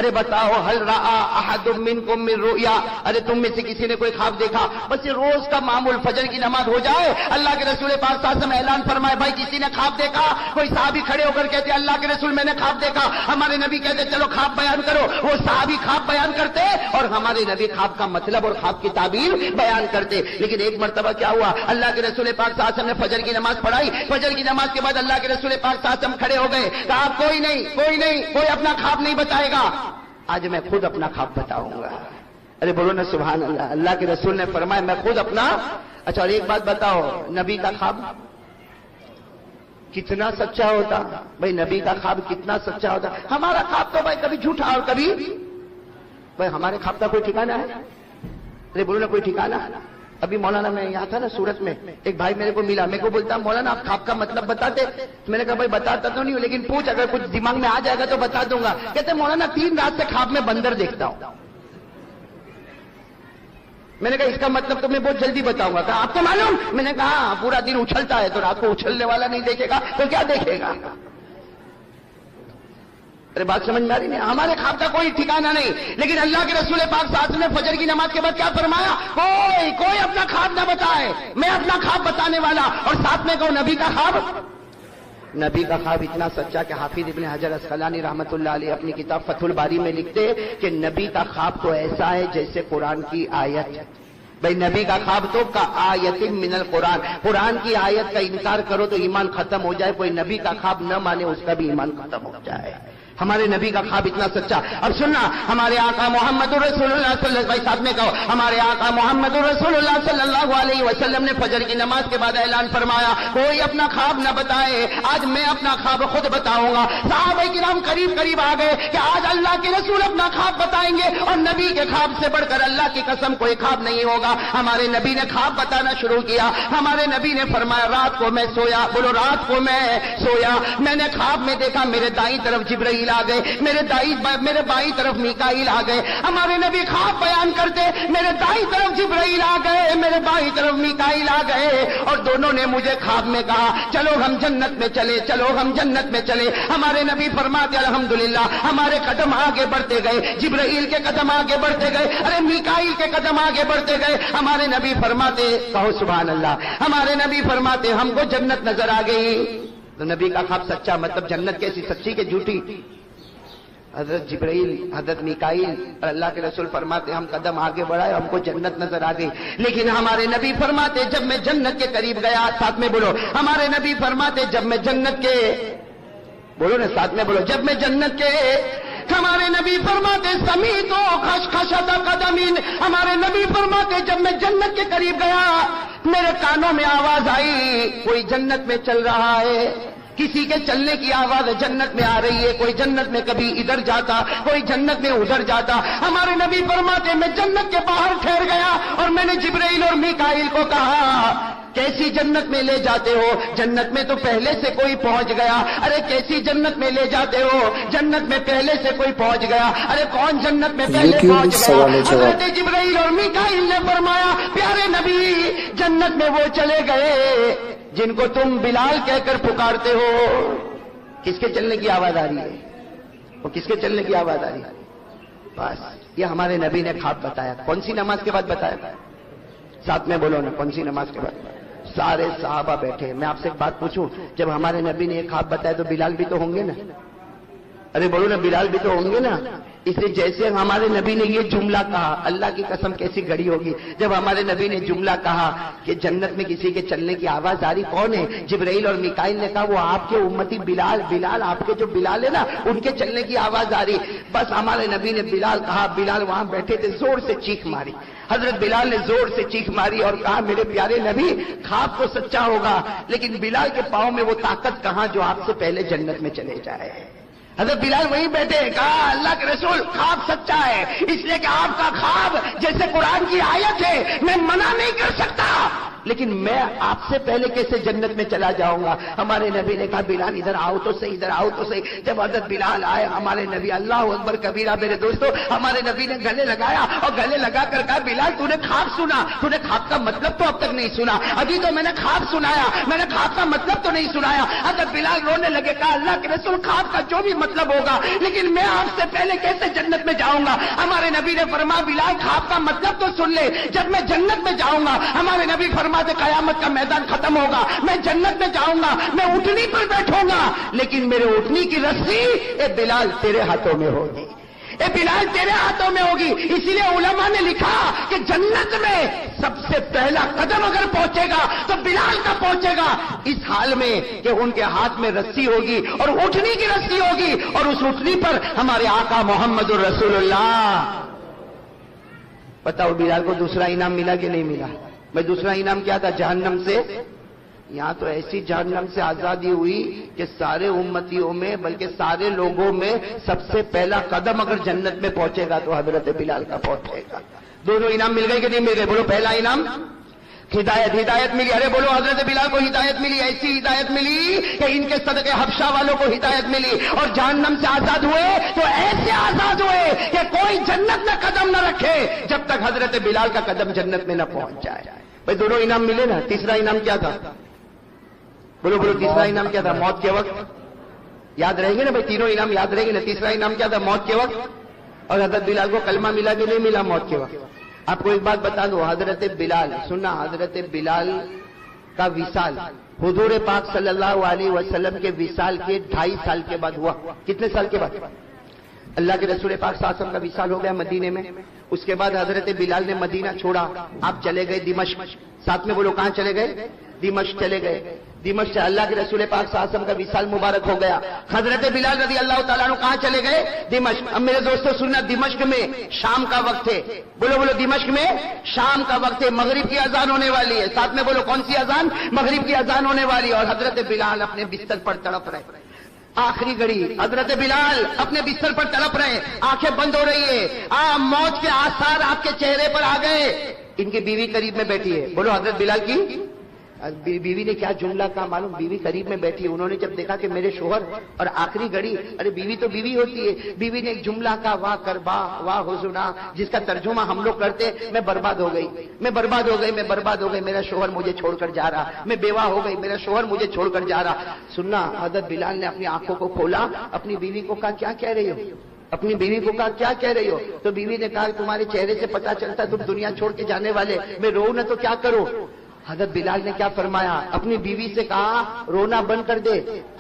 ارے بتاؤ حل رأى احد منکم من رؤیا، ارے تم میں سے کسی نے کوئی خواب دیکھا؟ بس یہ روز کا معمول، فجر کی نماز ہو جائے اللہ کے رسول پاک صلی اللہ علیہ وسلم اعلان فرمائے بھائی کسی نے خواب دیکھا؟ کوئی صحابی کھڑے ہو کر کہتے اللہ کے رسول میں نے خواب دیکھا. ہمارے نبی کہتے چلو خواب بیان کرو. وہ صحابی خواب بیان کرتے اور ہمارے نبی خواب کا مطلب اور خواب کی تعبیر بیان کرتے. لیکن ایک مرتبہ کیا ہوا، اللہ کے رسول پاک صلی اللہ علیہ وسلم نے فجر کی نماز پڑھائی. فجر کی نماز کے بعد اللہ کے رسول پاک صلی اللہ علیہ وسلم کھڑے ہو گئے، کہا کوئی نہیں کوئی اپنا خواب نہیں بتائے گا، آج میں خود اپنا خواب بتاؤں گا. ارے بولو نا سبحان اللہ. اللہ کے رسول نے فرمایا میں خود اپنا. اچھا اور ایک بات بتاؤ، نبی کا خواب کتنا سچا ہوتا؟ بھائی نبی کا خواب کتنا سچا ہوتا؟ ہمارا خواب تو بھائی کبھی جھوٹا اور کبھی، بھائی ہمارے خواب کا کوئی ٹھکانہ ہے؟ ارے بولو نا کوئی ٹھکانہ. ابھی مولانا میں یہاں تھا نا سورت میں، ایک بھائی میرے کو ملا، میرے کو بولتا مولانا آپ خواب کا مطلب بتاتے؟ میں نے کہا بھائی بتاتا تو نہیں ہوں لیکن پوچھ، اگر کچھ دماغ میں آ جائے گا تو بتا دوں گا. کہتے مولانا 3 رات سے خواب میں بندر دیکھتا ہوں. میں نے کہا اس کا مطلب تو میں بہت جلدی بتاؤں گا. کہا آپ کو معلوم؟ میں نے کہا پورا دن اچھلتا ہے تو رات کو اچھلنے والا نہیں دیکھے گا تو کیا دیکھے گا؟ ارے بات سمجھ میں آ رہی نہیں؟ ہمارے خواب کا کوئی ٹھکانہ نہیں. لیکن اللہ کے رسول پاک صلی اللہ علیہ وسلم نے فجر کی نماز کے بعد کیا فرمایا؟ کوئی اپنا خواب نہ بتائے، میں اپنا خواب بتانے والا. اور ساتھ میں کہو نبی کا خواب. نبی کا خواب اتنا سچا کہ حافظ ابن حجر اسقلانی رحمۃ اللہ علیہ اپنی کتاب فتح الباری میں لکھتے کہ نبی کا خواب تو ایسا ہے جیسے قرآن کی آیت. بھائی نبی کا خواب تو کا آیت من القرآن، قرآن کی آیت کا انکار کرو تو ایمان ختم ہو جائے، کوئی نبی کا خواب نہ مانے اس کا بھی ایمان ختم ہو جائے. ہمارے نبی کا خواب اتنا سچا. اب سننا، ہمارے آقا محمد رسول اللہ صلی اللہ علیہ وسلم، ساتھ میں کہو ہمارے آقا محمد رسول اللہ صلی اللہ علیہ وسلم نے فجر کی نماز کے بعد اعلان فرمایا کوئی اپنا خواب نہ بتائے، آج میں اپنا خواب خود بتاؤں گا. صحابہ کرام قریب آ گئے کہ آج اللہ کے رسول اپنا خواب بتائیں گے اور نبی کے خواب سے بڑھ کر اللہ کی قسم کوئی خواب نہیں ہوگا. ہمارے نبی نے خواب بتانا شروع کیا. ہمارے نبی نے فرمایا رات کو میں سویا، بولو رات کو میں سویا، میں نے خواب میں دیکھا میرے دائیں طرف جبرائیل آ گئے، میرے بائیں طرف میکائیل آ گئے. ہمارے نبی خواب بیان کرتے میرے دائیں طرف جبرائیل آ گئے، میرے بائیں طرف میکائیل آ گئے اور دونوں نے مجھے خواب میں کہا چلو ہم جنت میں چلے، چلو ہم جنت میں چلے. ہمارے نبی فرماتے الحمدللہ ہمارے قدم آگے بڑھتے گئے، جبرائیل کے قدم آگے بڑھتے گئے، ارے میکائیل کے قدم آگے بڑھتے گئے. ہمارے نبی فرماتے، کہو سبحان اللہ، ہمارے نبی فرماتے ہم کو جنت نظر آ گئی. تو نبی کا خواب سچا مطلب جنت کیسی؟ سچی کہ جھوٹی؟ حضرت جبرائیل، حضرت میکائیل اور اللہ کے رسول فرماتے ہم قدم آگے بڑھائے ہم کو جنت نظر آ گئی، لیکن ہمارے نبی فرماتے جب میں جنت کے قریب گیا، ساتھ میں بولو، ہمارے نبی فرماتے جب میں جنت کے، بولو نا ساتھ میں بولو، جب میں جنت کے، ہمارے نبی فرماتے سمیتو خشخشۃ قدمین، ہمارے نبی فرماتے جب میں جنت کے قریب گیا میرے کانوں میں آواز آئی کوئی جنت میں چل رہا ہے، کسی کے چلنے کی آواز جنت میں آ رہی ہے، کوئی جنت میں کبھی ادھر جاتا کوئی جنت میں ادھر جاتا۔ ہمارے نبی فرماتے میں جنت کے باہر ٹھہر گیا اور میں نے جبرائیل اور میکائیل کو کہا کیسی جنت میں لے جاتے ہو؟ جنت میں تو پہلے سے کوئی پہنچ گیا۔ ارے کیسی جنت میں لے جاتے ہو؟ جنت میں پہلے سے کوئی پہنچ گیا۔ ارے کون جنت میں پہلے پہنچ گیا؟ حضرت جبرائیل اور میکائیل نے فرمایا پیارے نبی جنت میں وہ چلے گئے جن کو تم بلال کہہ کر پکارتے ہو۔ کس کے چلنے کی آواز آ رہی ہے؟ وہ کس کے چلنے کی آواز آ رہی ہے؟ بس یہ ہمارے نبی نے خواب بتایا۔ کون سی نماز کے بعد بتایا تھا؟ ساتھ میں بولو نا، کون سی نماز کے بعد؟ سارے صحابہ بیٹھے۔ میں آپ سے ایک بات پوچھوں، جب ہمارے نبی نے یہ خواب بتایا تو بلال بھی تو ہوں گے نا؟ ارے بولو نا، بلال بھی تو ہوں گے نا؟ اس لیے جیسے ہمارے نبی نے یہ جملہ کہا، اللہ کی قسم کیسی گھڑی ہوگی جب ہمارے نبی نے جملہ کہا کہ جنت میں کسی کے چلنے کی آواز آ رہی، کون ہے؟ جبرائیل اور میکائیل نے کہا وہ آپ کے امتی بلال، بلال آپ کے جو بلال ہے نا ان کے چلنے کی آواز آ رہی۔ بس ہمارے نبی نے بلال کہا، بلال وہاں بیٹھے تھے، زور سے چیخ ماری۔ حضرت بلال نے زور سے چیخ ماری اور کہا میرے پیارے نبی خواب تو سچا ہوگا لیکن بلال کے پاؤں میں وہ طاقت کہاں جو آپ سے پہلے جنت میں چلے جائے۔ حضرت بلال وہیں بیٹھے، کہا اللہ کے رسول خواب سچا ہے، اس لیے کہ آپ کا خواب جیسے قرآن کی آیت ہے میں منع نہیں کر سکتا لیکن میں آپ سے پہلے کیسے جنت میں چلا جاؤں گا؟ ہمارے نبی نے کہا بلال ادھر آؤ تو صحیح، ادھر آؤ تو صحیح۔ جب حضرت بلال آئے ہمارے نبی، اللہ اکبر کبیرہ میرے دوستو، ہمارے نبی نے گلے لگایا اور گلے لگا کر کہا بلال تو نے خواب سنا، تو نے خواب کا مطلب تو اب تک نہیں سنا، ابھی تو میں نے خواب سنایا، میں نے خواب کا مطلب تو نہیں سنایا۔ حضرت بلال رونے لگے، کہا اللہ کے رسول خواب کا جو بھی مطلب ہوگا لیکن میں آپ سے پہلے کیسے جنت میں جاؤں گا؟ ہمارے نبی نے فرمایا بلال خواب کا مطلب تو سن لے، جب میں جنت میں جاؤں گا ہمارے نبی فرماتے قیامت کا میدان ختم ہوگا، میں جنت میں جاؤں گا، میں اٹھنی پر بیٹھوں گا لیکن میرے اٹھنی کی رسی اے بلال تیرے ہاتھوں میں ہوگی، اے بلال تیرے ہاتھوں میں ہوگی۔ اسی لیے علماء نے لکھا کہ جنت میں سب سے پہلا قدم اگر پہنچے گا تو بلال کا پہنچے گا، اس حال میں کہ ان کے ہاتھ میں رسی ہوگی اور اٹھنی کی رسی ہوگی اور اس اٹھنی پر ہمارے آقا محمد الرسول اللہ۔ بتاؤ بلال کو دوسرا انعام ملا کہ نہیں ملا؟ بھائی دوسرا انعام کیا تھا؟ جہنم سے، یہاں تو ایسی جہنم سے آزادی ہوئی کہ سارے امتیوں میں بلکہ سارے لوگوں میں سب سے پہلا قدم اگر جنت میں پہنچے گا تو حضرت بلال کا پہنچے گا۔ دونوں انعام مل گئے کہ نہیں مل گئے؟ بولو پہلا انعام ہدایت، ہدایت ملی۔ ارے بولو حضرت بلال کو ہدایت ملی، ایسی ہدایت ملی کہ ان کے صدقے حبشہ والوں کو ہدایت ملی اور جہنم سے آزاد ہوئے تو ایسے آزاد ہوئے کہ کوئی جنت میں قدم نہ رکھے جب تک حضرت بلال کا قدم جنت میں نہ پہنچ جائے۔ بھائی دونوں انعام ملے نا؟ تیسرا انعام کیا تھا؟ بولو بولو تیسرا انعام کیا تھا؟ موت کے وقت یاد رہیں گے نا بھائی، تینوں انعام یاد رہیں گے نا؟ تیسرا انعام کیا تھا؟ موت کے وقت۔ اور حضرت بلال کو کلمہ ملا کہ نہیں ملا موت کے وقت؟ آپ کو ایک بات بتا دو، حضرت بلال سننا، حضرت بلال کا وصال حضور پاک صلی اللہ علیہ وسلم کے وصال کے 2.5 سال کے بعد ہوا۔ کتنے سال کے بعد؟ اللہ کے رسول پاک صلی اللہ علیہ وسلم کا وصال ہو گیا مدینے میں، اس کے بعد حضرت بلال نے مدینہ چھوڑا، آپ چلے گئے دمشق۔ ساتھ میں بولو کہاں چلے گئے؟ دمشق چلے گئے۔ دمشق سے اللہ کے رسول پاک صلی اللہ علیہ وسلم کا وصال مبارک ہو گیا۔ حضرت بلال رضی اللہ تعالیٰ عنہ کہاں چلے گئے؟ دمشق۔ اب میرے دوستو سننا، دمشق میں شام کا وقت ہے، بولو بولو دمشق میں شام کا وقت ہے، مغرب کی اذان ہونے والی ہے۔ ساتھ میں بولو کون سی اذان؟ مغرب کی اذان ہونے والی ہے اور حضرت بلال اپنے بستر پر تڑپ رہے، آخری گھڑی حضرت بلال اپنے بستر پر تڑپ رہے، آنکھیں بند ہو رہی ہے، موت کے آثار آپ کے چہرے پر آ گئے۔ ان کی بیوی قریب میں بیٹھی ہے، بولو حضرت بلال کی بیوی نے کیا جملہ کہا معلوم؟ بیوی قریب میں بیٹھی ہے، انہوں نے جب دیکھا کہ میرے شوہر اور آخری گھڑی، ارے بیوی تو بیوی ہوتی ہے، بیوی نے ایک جملہ کہا واہ کربا واہ حزنا، جس کا ترجمہ ہم لوگ کرتے میں برباد ہو گئی، میں برباد ہو گئی، میں برباد ہو گئی، میرا شوہر مجھے چھوڑ کر جا رہا، میں بیوہ ہو گئی، میرا شوہر مجھے چھوڑ کر جا رہا۔ سننا، حضرت بلال نے اپنی آنکھوں کو کھولا، اپنی بیوی کو کہا کیا کہہ رہی ہو؟ اپنی بیوی کو کہا کیا کہہ رہی ہو؟ تو بیوی نے کہا تمہارے چہرے سے پتا چلتا تم دنیا چھوڑ کے جانے والے، میں رو نہ تو کیا کروں؟ حضرت بلال نے کیا فرمایا؟ اپنی بیوی سے کہا رونا بند کر دے،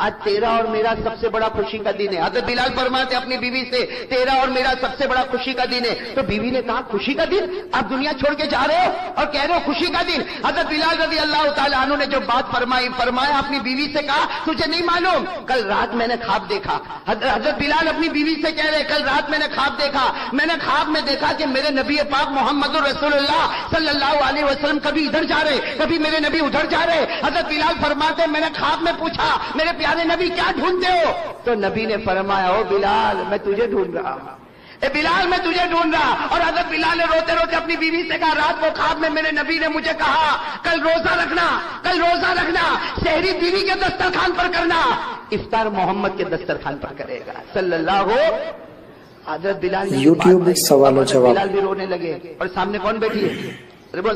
آج تیرا اور میرا سب سے بڑا خوشی کا دن ہے۔ حضرت بلال فرماتے اپنی بیوی سے تیرا اور میرا سب سے بڑا خوشی کا دن ہے۔ تو بیوی نے کہا خوشی کا دن؟ آپ دنیا چھوڑ کے جا رہے ہو اور کہہ رہے ہو خوشی کا دن؟ حضرت بلال رضی اللہ تعالیٰ عنہ نے جو بات فرمایا اپنی بیوی سے کہا تجھے نہیں معلوم کل رات میں نے خواب دیکھا۔ حضرت بلال اپنی بیوی سے کہہ رہے کل رات میں نے خواب دیکھا، میں نے خواب میں دیکھا کہ میرے نبی پاک محمد رسول اللہ صلی اللہ علیہ وسلم کبھی ادھر جا رہے، کبھی میرے نبی ادھر جا رہے۔ حضرت بلال فرماتے میں نے خواب میں پوچھا میرے پیارے نبی کیا ڈھونڈتے ہو؟ تو نبی نے فرمایا او بلال میں تجھے ڈھونڈ رہا ہوں، اے بلال میں تجھے ڈھونڈ رہا۔ اور حضرت بلال نے روتے روتے اپنی بیوی سے کہا رات کو خواب میں میرے نبی نے مجھے کہا کل روزہ رکھنا، کل روزہ رکھنا، سحری بیوی کے دسترخوان پر کرنا، افطار محمد کے دسترخوان پر کرے گا صلی اللہ ہو۔ حضرت بلال یوٹیوب میں سوال و جواب۔ بلال بھی رونے لگے اور سامنے کون بیٹھی ہے؟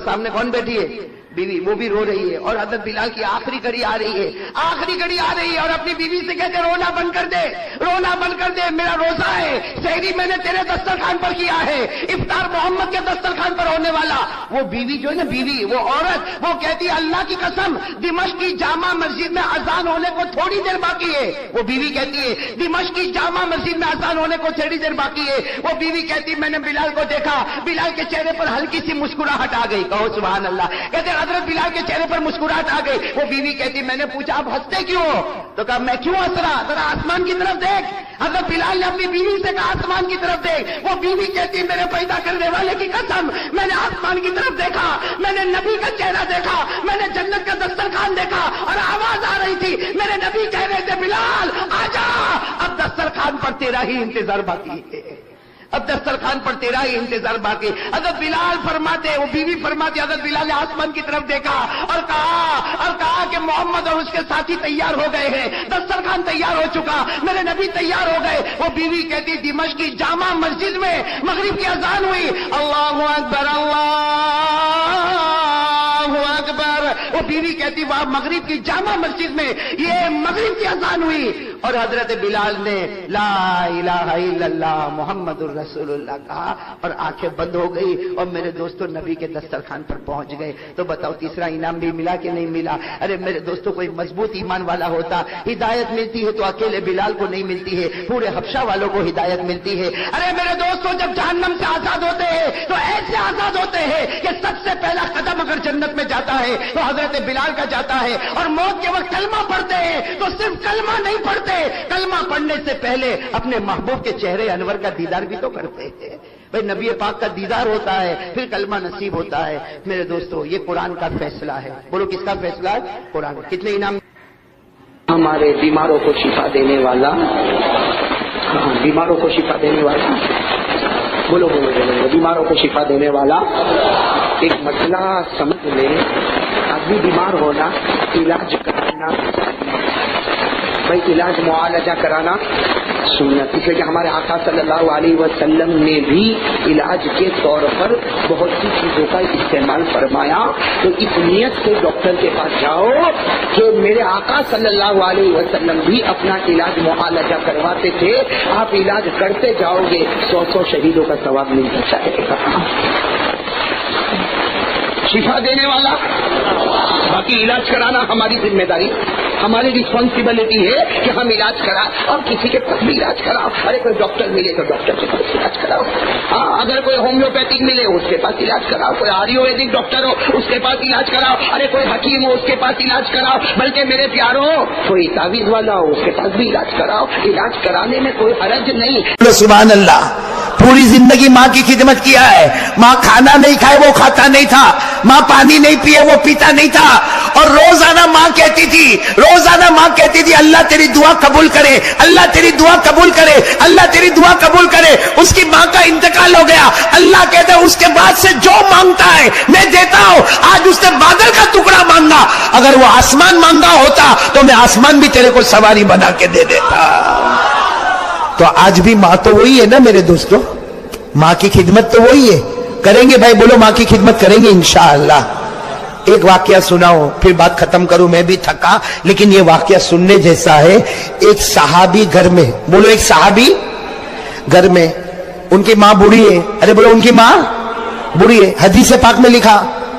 سامنے کون بیٹھی ہے؟ بیوی، وہ بھی رو رہی ہے اور حضرت بلال کی آخری گھڑی آ رہی ہے، آخری گھڑی آ رہی ہے اور اپنی بیوی سے کہتے رونا بند کر دے، رونا بند کر دے، میرا روزہ ہے، سحری میں نے تیرے دسترخوان پر کیا ہے، افطار محمد کے دسترخوان پر ہونے والا۔ وہ بیوی جو ہے نا، بیوی وہ عورت، وہ کہتی ہے اللہ کی قسم دمشق کی جامع مسجد میں اذان ہونے کو تھوڑی دیر باقی ہے۔ وہ بیوی کہتی ہے دمشق کی جامع مسجد میں اذان ہونے کو تھوڑی دیر باقی ہے۔ وہ بیوی کہتی میں نے بلال کو دیکھا، بلال کے چہرے پر ہلکی سی مسکراہٹ آ گئی، کہو سبحان اللہ۔ کہتے حضرت بلال کے چہرے پر مسکراہٹ آ گئی۔ وہ بیوی کہتی میں نے پوچھا آپ ہنستے کیوں ہو؟ تو کہا میں کیوں ہنس رہا، ذرا آسمان کی طرف دیکھ۔ حضرت بلال نے اپنی بیوی سے کہا آسمان کی طرف دیکھ۔ وہ بیوی کہتی میرے پیدا کرنے والے کی قسم میں نے آسمان کی طرف دیکھا، میں نے نبی کا چہرہ دیکھا، میں نے جنت کا دسترخوان دیکھا اور آواز آ رہی تھی، میرے نبی کہہ رہے تھے بلال آجا، اب دسترخوان پر تیرا ہی انتظار باقی ہے، اب دسترخوان پر تیرا ہی انتظار باقی۔ حضرت بلال فرماتے، وہ بیوی فرماتی حضرت بلال نے آسمان کی طرف دیکھا اور کہا کہ محمد اور اس کے ساتھی تیار ہو گئے ہیں، دسترخوان تیار ہو چکا، میرے نبی تیار ہو گئے۔ وہ بیوی کہتی دمشق کی جامع مسجد میں مغرب کی اذان ہوئی، اللہ اکبر اللہ اکبر۔ وہ بیوی کہتی وہاں مغرب کی جامع مسجد میں یہ مغرب کی اذان ہوئی اور حضرت بلال نے لا الہ الا اللہ محمد رسول اللہ کہا اور آنکھیں بند ہو گئی اور میرے دوستوں نبی کے دسترخوان پر پہنچ گئے۔ تو بتاؤ تیسرا انعام بھی ملا کہ نہیں ملا؟ ارے میرے دوستوں کوئی مضبوط ایمان والا ہوتا، ہدایت ملتی ہے تو اکیلے بلال کو نہیں ملتی ہے، پورے حبشہ والوں کو ہدایت ملتی ہے۔ ارے میرے دوستوں جب جہنم سے آزاد ہوتے ہیں تو ایسے آزاد ہوتے ہیں کہ سب سے پہلا قدم اگر جنت میں جاتا ہے تو حضرت بلال کا جاتا ہے، اور موت کے وقت کلمہ پڑھتے ہیں تو صرف کلمہ نہیں پڑھتے، کلمہ پڑھنے سے پہلے اپنے محبوب کے چہرے انور کا دیدار بھی تو کرتے ہیں۔ بھائی نبی پاک کا دیدار ہوتا ہے پھر کلمہ نصیب ہوتا ہے۔ میرے دوستو یہ قرآن کا فیصلہ ہے، بولو کس کا فیصلہ ہے؟ قرآن۔ کتنے انعام؟ ہمارے بیماروں کو شفا دینے والا، بیماروں کو شفا دینے والا، بولو بولو بولو، بیماروں کو شفا دینے والا۔ ایک مسئلہ سمجھ لے، آدمی بیمار ہونا، علاج کرانا، بھائی علاج معالجہ کرانا سنت، اس لیے کہ ہمارے آقا صلی اللہ علیہ وسلم نے بھی علاج کے طور پر بہت سی چیزوں کا استعمال فرمایا۔ تو اس نیت سے ڈاکٹر کے پاس جاؤ کہ میرے آقا صلی اللہ علیہ وسلم بھی اپنا علاج معالجہ کرواتے تھے، آپ علاج کرتے جاؤ گے 100 شہیدوں کا ثواب ملتا جائے گا۔ شفا دینے والا، باقی علاج کرانا ہماری ذمہ داری، ہماری ریسپانسبلٹی ہے کہ ہم علاج کرا اور کسی کے پاس بھی علاج کراؤ۔ ارے کوئی ڈاکٹر ملے تو ڈاکٹر کے پاس علاج کراؤ، ہاں اگر کوئی ہومیوپیتھک ملے اس کے پاس علاج کراؤ، کوئی آیورویدک ڈاکٹر ہو اس کے پاس علاج کراؤ، ارے کوئی حکیم ہو اس کے پاس علاج کراؤ، بلکہ میرے پیاروں کوئی تعویذ والا ہو اس کے پاس بھی علاج کراؤ، علاج کرانے میں کوئی حرج نہیں۔ سبحان اللہ۔ پوری زندگی ماں کی خدمت کیا ہے، ماں کھانا نہیں کھائے وہ کھاتا نہیں تھا، ماں پانی نہیں پیے وہ پیتا نہیں تھا، اور روزانہ ماں کہتی تھی اللہ تیری دعا قبول کرے، اللہ تیری دعا قبول کرے، اللہ تیری دعا قبول کرے۔ اس کی ماں کا انتقال ہو گیا، اللہ کہتے اس کے بعد سے جو مانگتا ہے میں دیتا ہوں۔ آج اس نے بادل کا ٹکڑا مانگا، اگر وہ آسمان مانگا ہوتا تو میں آسمان بھی تیرے کو سواری بنا کے دے دیتا۔ تو آج بھی ماں تو وہی ہے نا میرے دوستو، ماں کی خدمت تو وہی ہے، کریں گے بھائی، بولو ماں کی خدمت کریں گے انشاءاللہ۔ ایک واقعہ سناؤ پھر بات ختم کروں، میں بھی تھکا لیکن یہ واقعہ سننے جیسا ہے۔ ایک صحابی گھر میں، بولو ایک صحابی گھر میں، ان کی ماں بوڑھی ہے، ارے بولو ان کی ماں بوڑھی ہے۔ حدیث پاک میں لکھا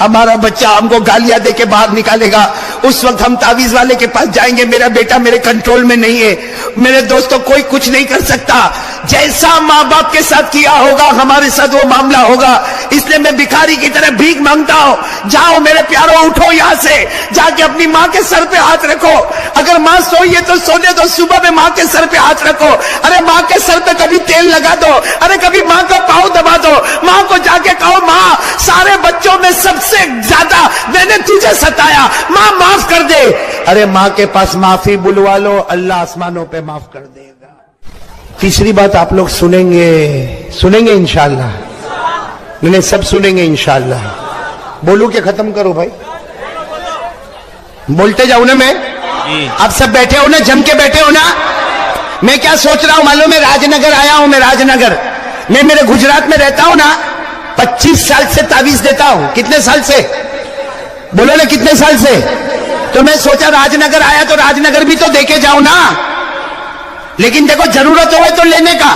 ہمارا بچہ ہم کو گالیاں دے کے باہر نکالے گا, اس وقت ہم تعویذ والے کے پاس جائیں گے, میرا بیٹا میرے کنٹرول میں نہیں ہے. میرے دوستوں, کوئی کچھ نہیں کر سکتا. جیسا ماں باپ کے ساتھ کیا ہوگا ہمارے ساتھ وہ معاملہ ہوگا. اس لیے میں بھکاری کی طرح بھیک مانگتا ہوں, جاؤ میرے پیاروں, اٹھو یہاں سے, جا کے اپنی ماں کے سر پہ ہاتھ رکھو. اگر ماں سوئی ہے تو سونے دو, صبح میں ماں کے سر پہ ہاتھ رکھو. ارے ماں کے سر پہ کبھی تیل لگا دو, ارے کبھی ماں کا پاؤں دبا دو. ماں کو جا کے کہو, ماں سارے بچوں میں سب سے زیادہ میں نے تجھے ستایا, ماں معاف کر دے. ارے ماں کے پاس معافی بلوا لو, اللہ آسمانوں پہ معاف کر دے گا. تیسری بات آپ لوگ سنیں گے انشاءاللہ, نہیں سب سنیں گے انشاءاللہ. بولوں کہ ختم کرو بھائی؟ بولتے جاؤ نا. میں آپ سب بیٹھے ہو نا, جم کے بیٹھے ہو نا. میں کیا سوچ رہا ہوں معلوم ہے؟ راج نگر آیا ہوں, میں راج نگر میں میرے گجرات میں رہتا ہوں نا, 25 سال سے تعویذ دیتا ہوں. کتنے سال سے؟ بولو نا کتنے سال سے. تو میں سوچا راج نگر آیا تو راج نگر بھی تو دیکھے جاؤ نا. لیکن دیکھو ضرورت ہوئے تو لینے کا,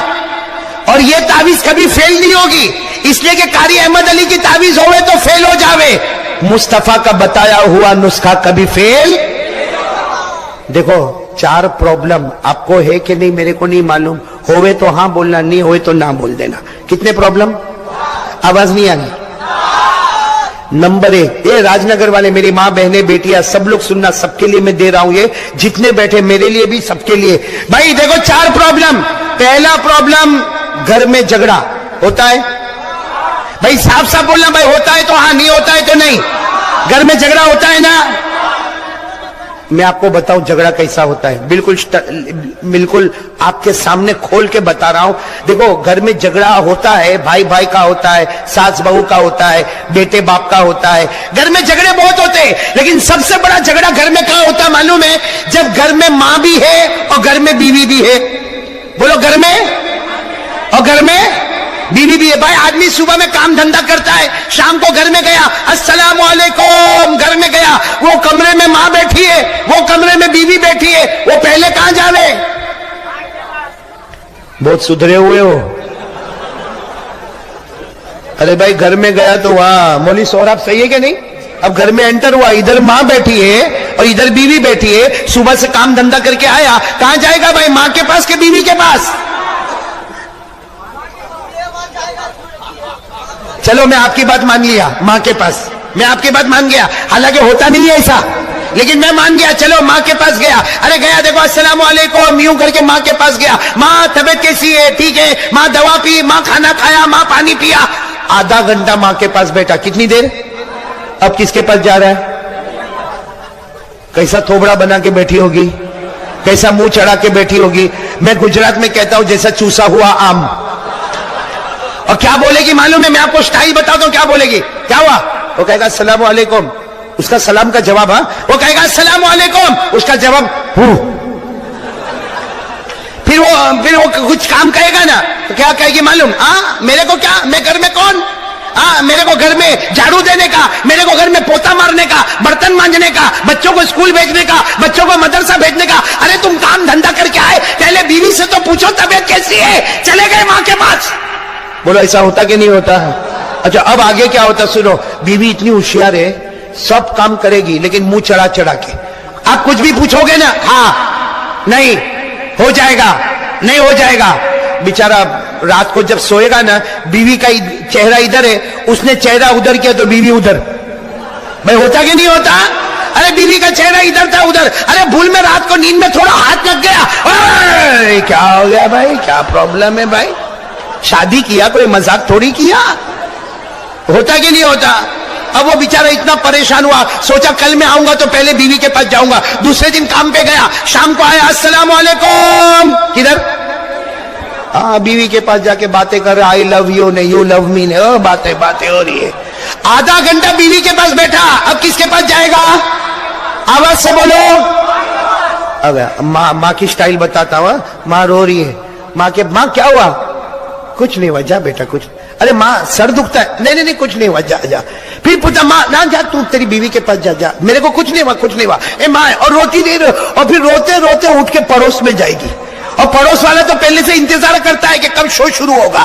اور یہ تعویذ کبھی فیل نہیں ہوگی, اس لیے کہ قاری احمد علی کی تعویذ ہوئے تو فیل ہو جاوے. مصطفیٰ کا بتایا ہوا نسخہ کبھی فیل. دیکھو 4 پرابلم آپ کو ہے کہ نہیں میرے کو نہیں معلوم, ہوئے تو ہاں بولنا, نہیں ہوئے تو نہ بول دینا. کتنے پرابلم؟ آواز نہیں آنی. نمبر 1, یہ راج نگر والے میری ماں بہنیں بیٹیاں سب لوگ سننا, سب کے لیے میں دے رہا ہوں, یہ جتنے بیٹھے میرے لیے بھی سب کے لیے. بھائی دیکھو 4 پرابلم. پہلا پرابلم, گھر میں جھگڑا ہوتا ہے. بھائی صاف صاف بولنا, بھائی ہوتا ہے تو ہاں, نہیں ہوتا ہے تو نہیں. گھر میں جھگڑا ہوتا ہے نا. میں آپ کو بتاؤں جھگڑا کیسا ہوتا ہے, بالکل آپ کے سامنے کھول کے بتا رہا ہوں. دیکھو گھر میں جھگڑا ہوتا ہے, بھائی بھائی کا ہوتا ہے, ساس بہو کا ہوتا ہے, بیٹے باپ کا ہوتا ہے. گھر میں جھگڑے بہت ہوتے ہیں, لیکن سب سے بڑا جھگڑا گھر میں کہاں ہوتا ہے معلوم ہے؟ جب گھر میں ماں بھی ہے اور گھر میں بیوی بھی ہے. بولو گھر میں اور گھر میں بیوی بھی ہے. بھائی آدمی صبح میں کام دھندا کرتا ہے, شام کو گھر میں گیا, السلام علیکم, گھر میں گیا, وہ کمرے میں ماں بیٹھی ہے, وہ کمرے میں بیوی بیٹھی ہے, وہ پہلے کہاں جاوے؟ بہت سدھرے ہوئے ہو. ارے بھائی گھر میں گیا تو وہاں مولوی سوراب صحیح ہے کہ نہیں؟ اب گھر میں انٹر ہوا, ادھر ماں بیٹھی ہے اور ادھر بیوی بیٹھی ہے, صبح سے کام دھندا کر کے آیا, کہاں جائے گا بھائی؟ ماں کے پاس کہ بیوی کے پاس؟ چلو میں آپ کی بات مان لیا, ماں کے پاس. میں آپ کی بات مان گیا, حالانکہ ہوتا نہیں ہے ایسا, لیکن میں مان گیا. چلو ماں کے پاس گیا, ارے گیا دیکھو السلام علیکم, یوں کر کے ماں کے پاس گیا. ماں طبیعت کیسی ہے؟ ٹھیک ہے. ماں دوا پی, ماں کھانا کھایا, ماں پانی پیا. آدھا گھنٹہ ماں کے پاس بیٹھا, کتنی دیر؟ اب کس کے پاس جا رہا ہے؟ کیسا تھوبڑا بنا کے بیٹھی ہوگی, کیسا منہ چڑھا کے بیٹھی ہوگی. میں گجرات میں کہتا ہوں جیسا چوسا ہوا آم. اور کیا بولے گی معلوم ہے؟ میں آپ کو سٹائل بتاتا ہوں کیا بولے گی. کیا ہوا؟ وہ کہے گا السلام علیکم, اس کا سلام کا جواب, ہاں وہ کہے گا السلام علیکم, اس کا جواب پھر وہ کچھ کام کہے گا نا, تو کیا کہے گی معلوم؟ ہاں میرے کو کیا, میں گھر میں کون, ہاں میرے کو گھر میں جھاڑو دینے کا, میرے کو گھر میں پوتا مارنے کا, برتن مانجنے کا, بچوں کو اسکول بھیجنے کا, بچوں کو مدرسہ بھیجنے کا. ارے تم کام دھندا کر کے آئے, پہلے بیوی سے تو پوچھو طبیعت کیسی ہے. چلے گئے ماں کے پاس. بولو ایسا ہوتا کہ نہیں ہوتا؟ اچھا اب آگے کیا ہوتا سنو. بیوی اتنی ہوشیار ہے, سب کام کرے گی لیکن منہ چڑھا چڑھا کے. آپ کچھ بھی پوچھو گے نا, ہاں نہیں ہو جائے گا, نہیں ہو جائے گا. بیچارہ رات کو جب سوئے گا نا, بیوی کا چہرہ ادھر ہے, اس نے چہرہ ادھر کیا تو بیوی ادھر. بھائی ہوتا کہ نہیں ہوتا؟ ارے بیوی کا چہرہ ادھر تھا ادھر, ارے بھول میں رات کو نیند میں تھوڑا ہاتھ لگ گیا, کیا ہو گیا بھائی, کیا پرابلم ہے بھائی؟ شادی کیا, کوئی مذاق تھوڑی کیا. ہوتا کہ نہیں ہوتا؟ اب وہ بیچارہ اتنا پریشان ہوا, سوچا کل میں آؤں گا تو پہلے بیوی کے پاس جاؤں گا. دوسرے دن کام پہ گیا, شام کو آیا, السلام علیکم, کدھر؟ ہاں بیوی کے پاس جا کے باتیں کر رہا, آئی لو یو نہیں, یو لو می نہیں, باتیں ہو رہی ہے. آدھا گھنٹہ بیوی کے پاس بیٹھا, اب کس کے پاس جائے گا؟ آواز سے بولو. اب ماں کی سٹائل بتاتا ہوں. ماں رو رہی ہے, ماں کیا ہوا؟ کچھ نہیں ہوا, جا بیٹا کچھ. ارے ماں سر دکھتا ہے, نہیں کچھ نہیں ہوا, جا. پھر پوچھا ماں نہ جا, تو تیری بیوی کے پاس جا, میرے کو کچھ نہیں ہوا. اے ماں, اور روتی دیر, اور پھر روتے روتے اٹھ کے پڑوس میں جائے گی, اور پڑوس والا تو پہلے سے انتظار کرتا ہے کہ کب شو شروع ہوگا.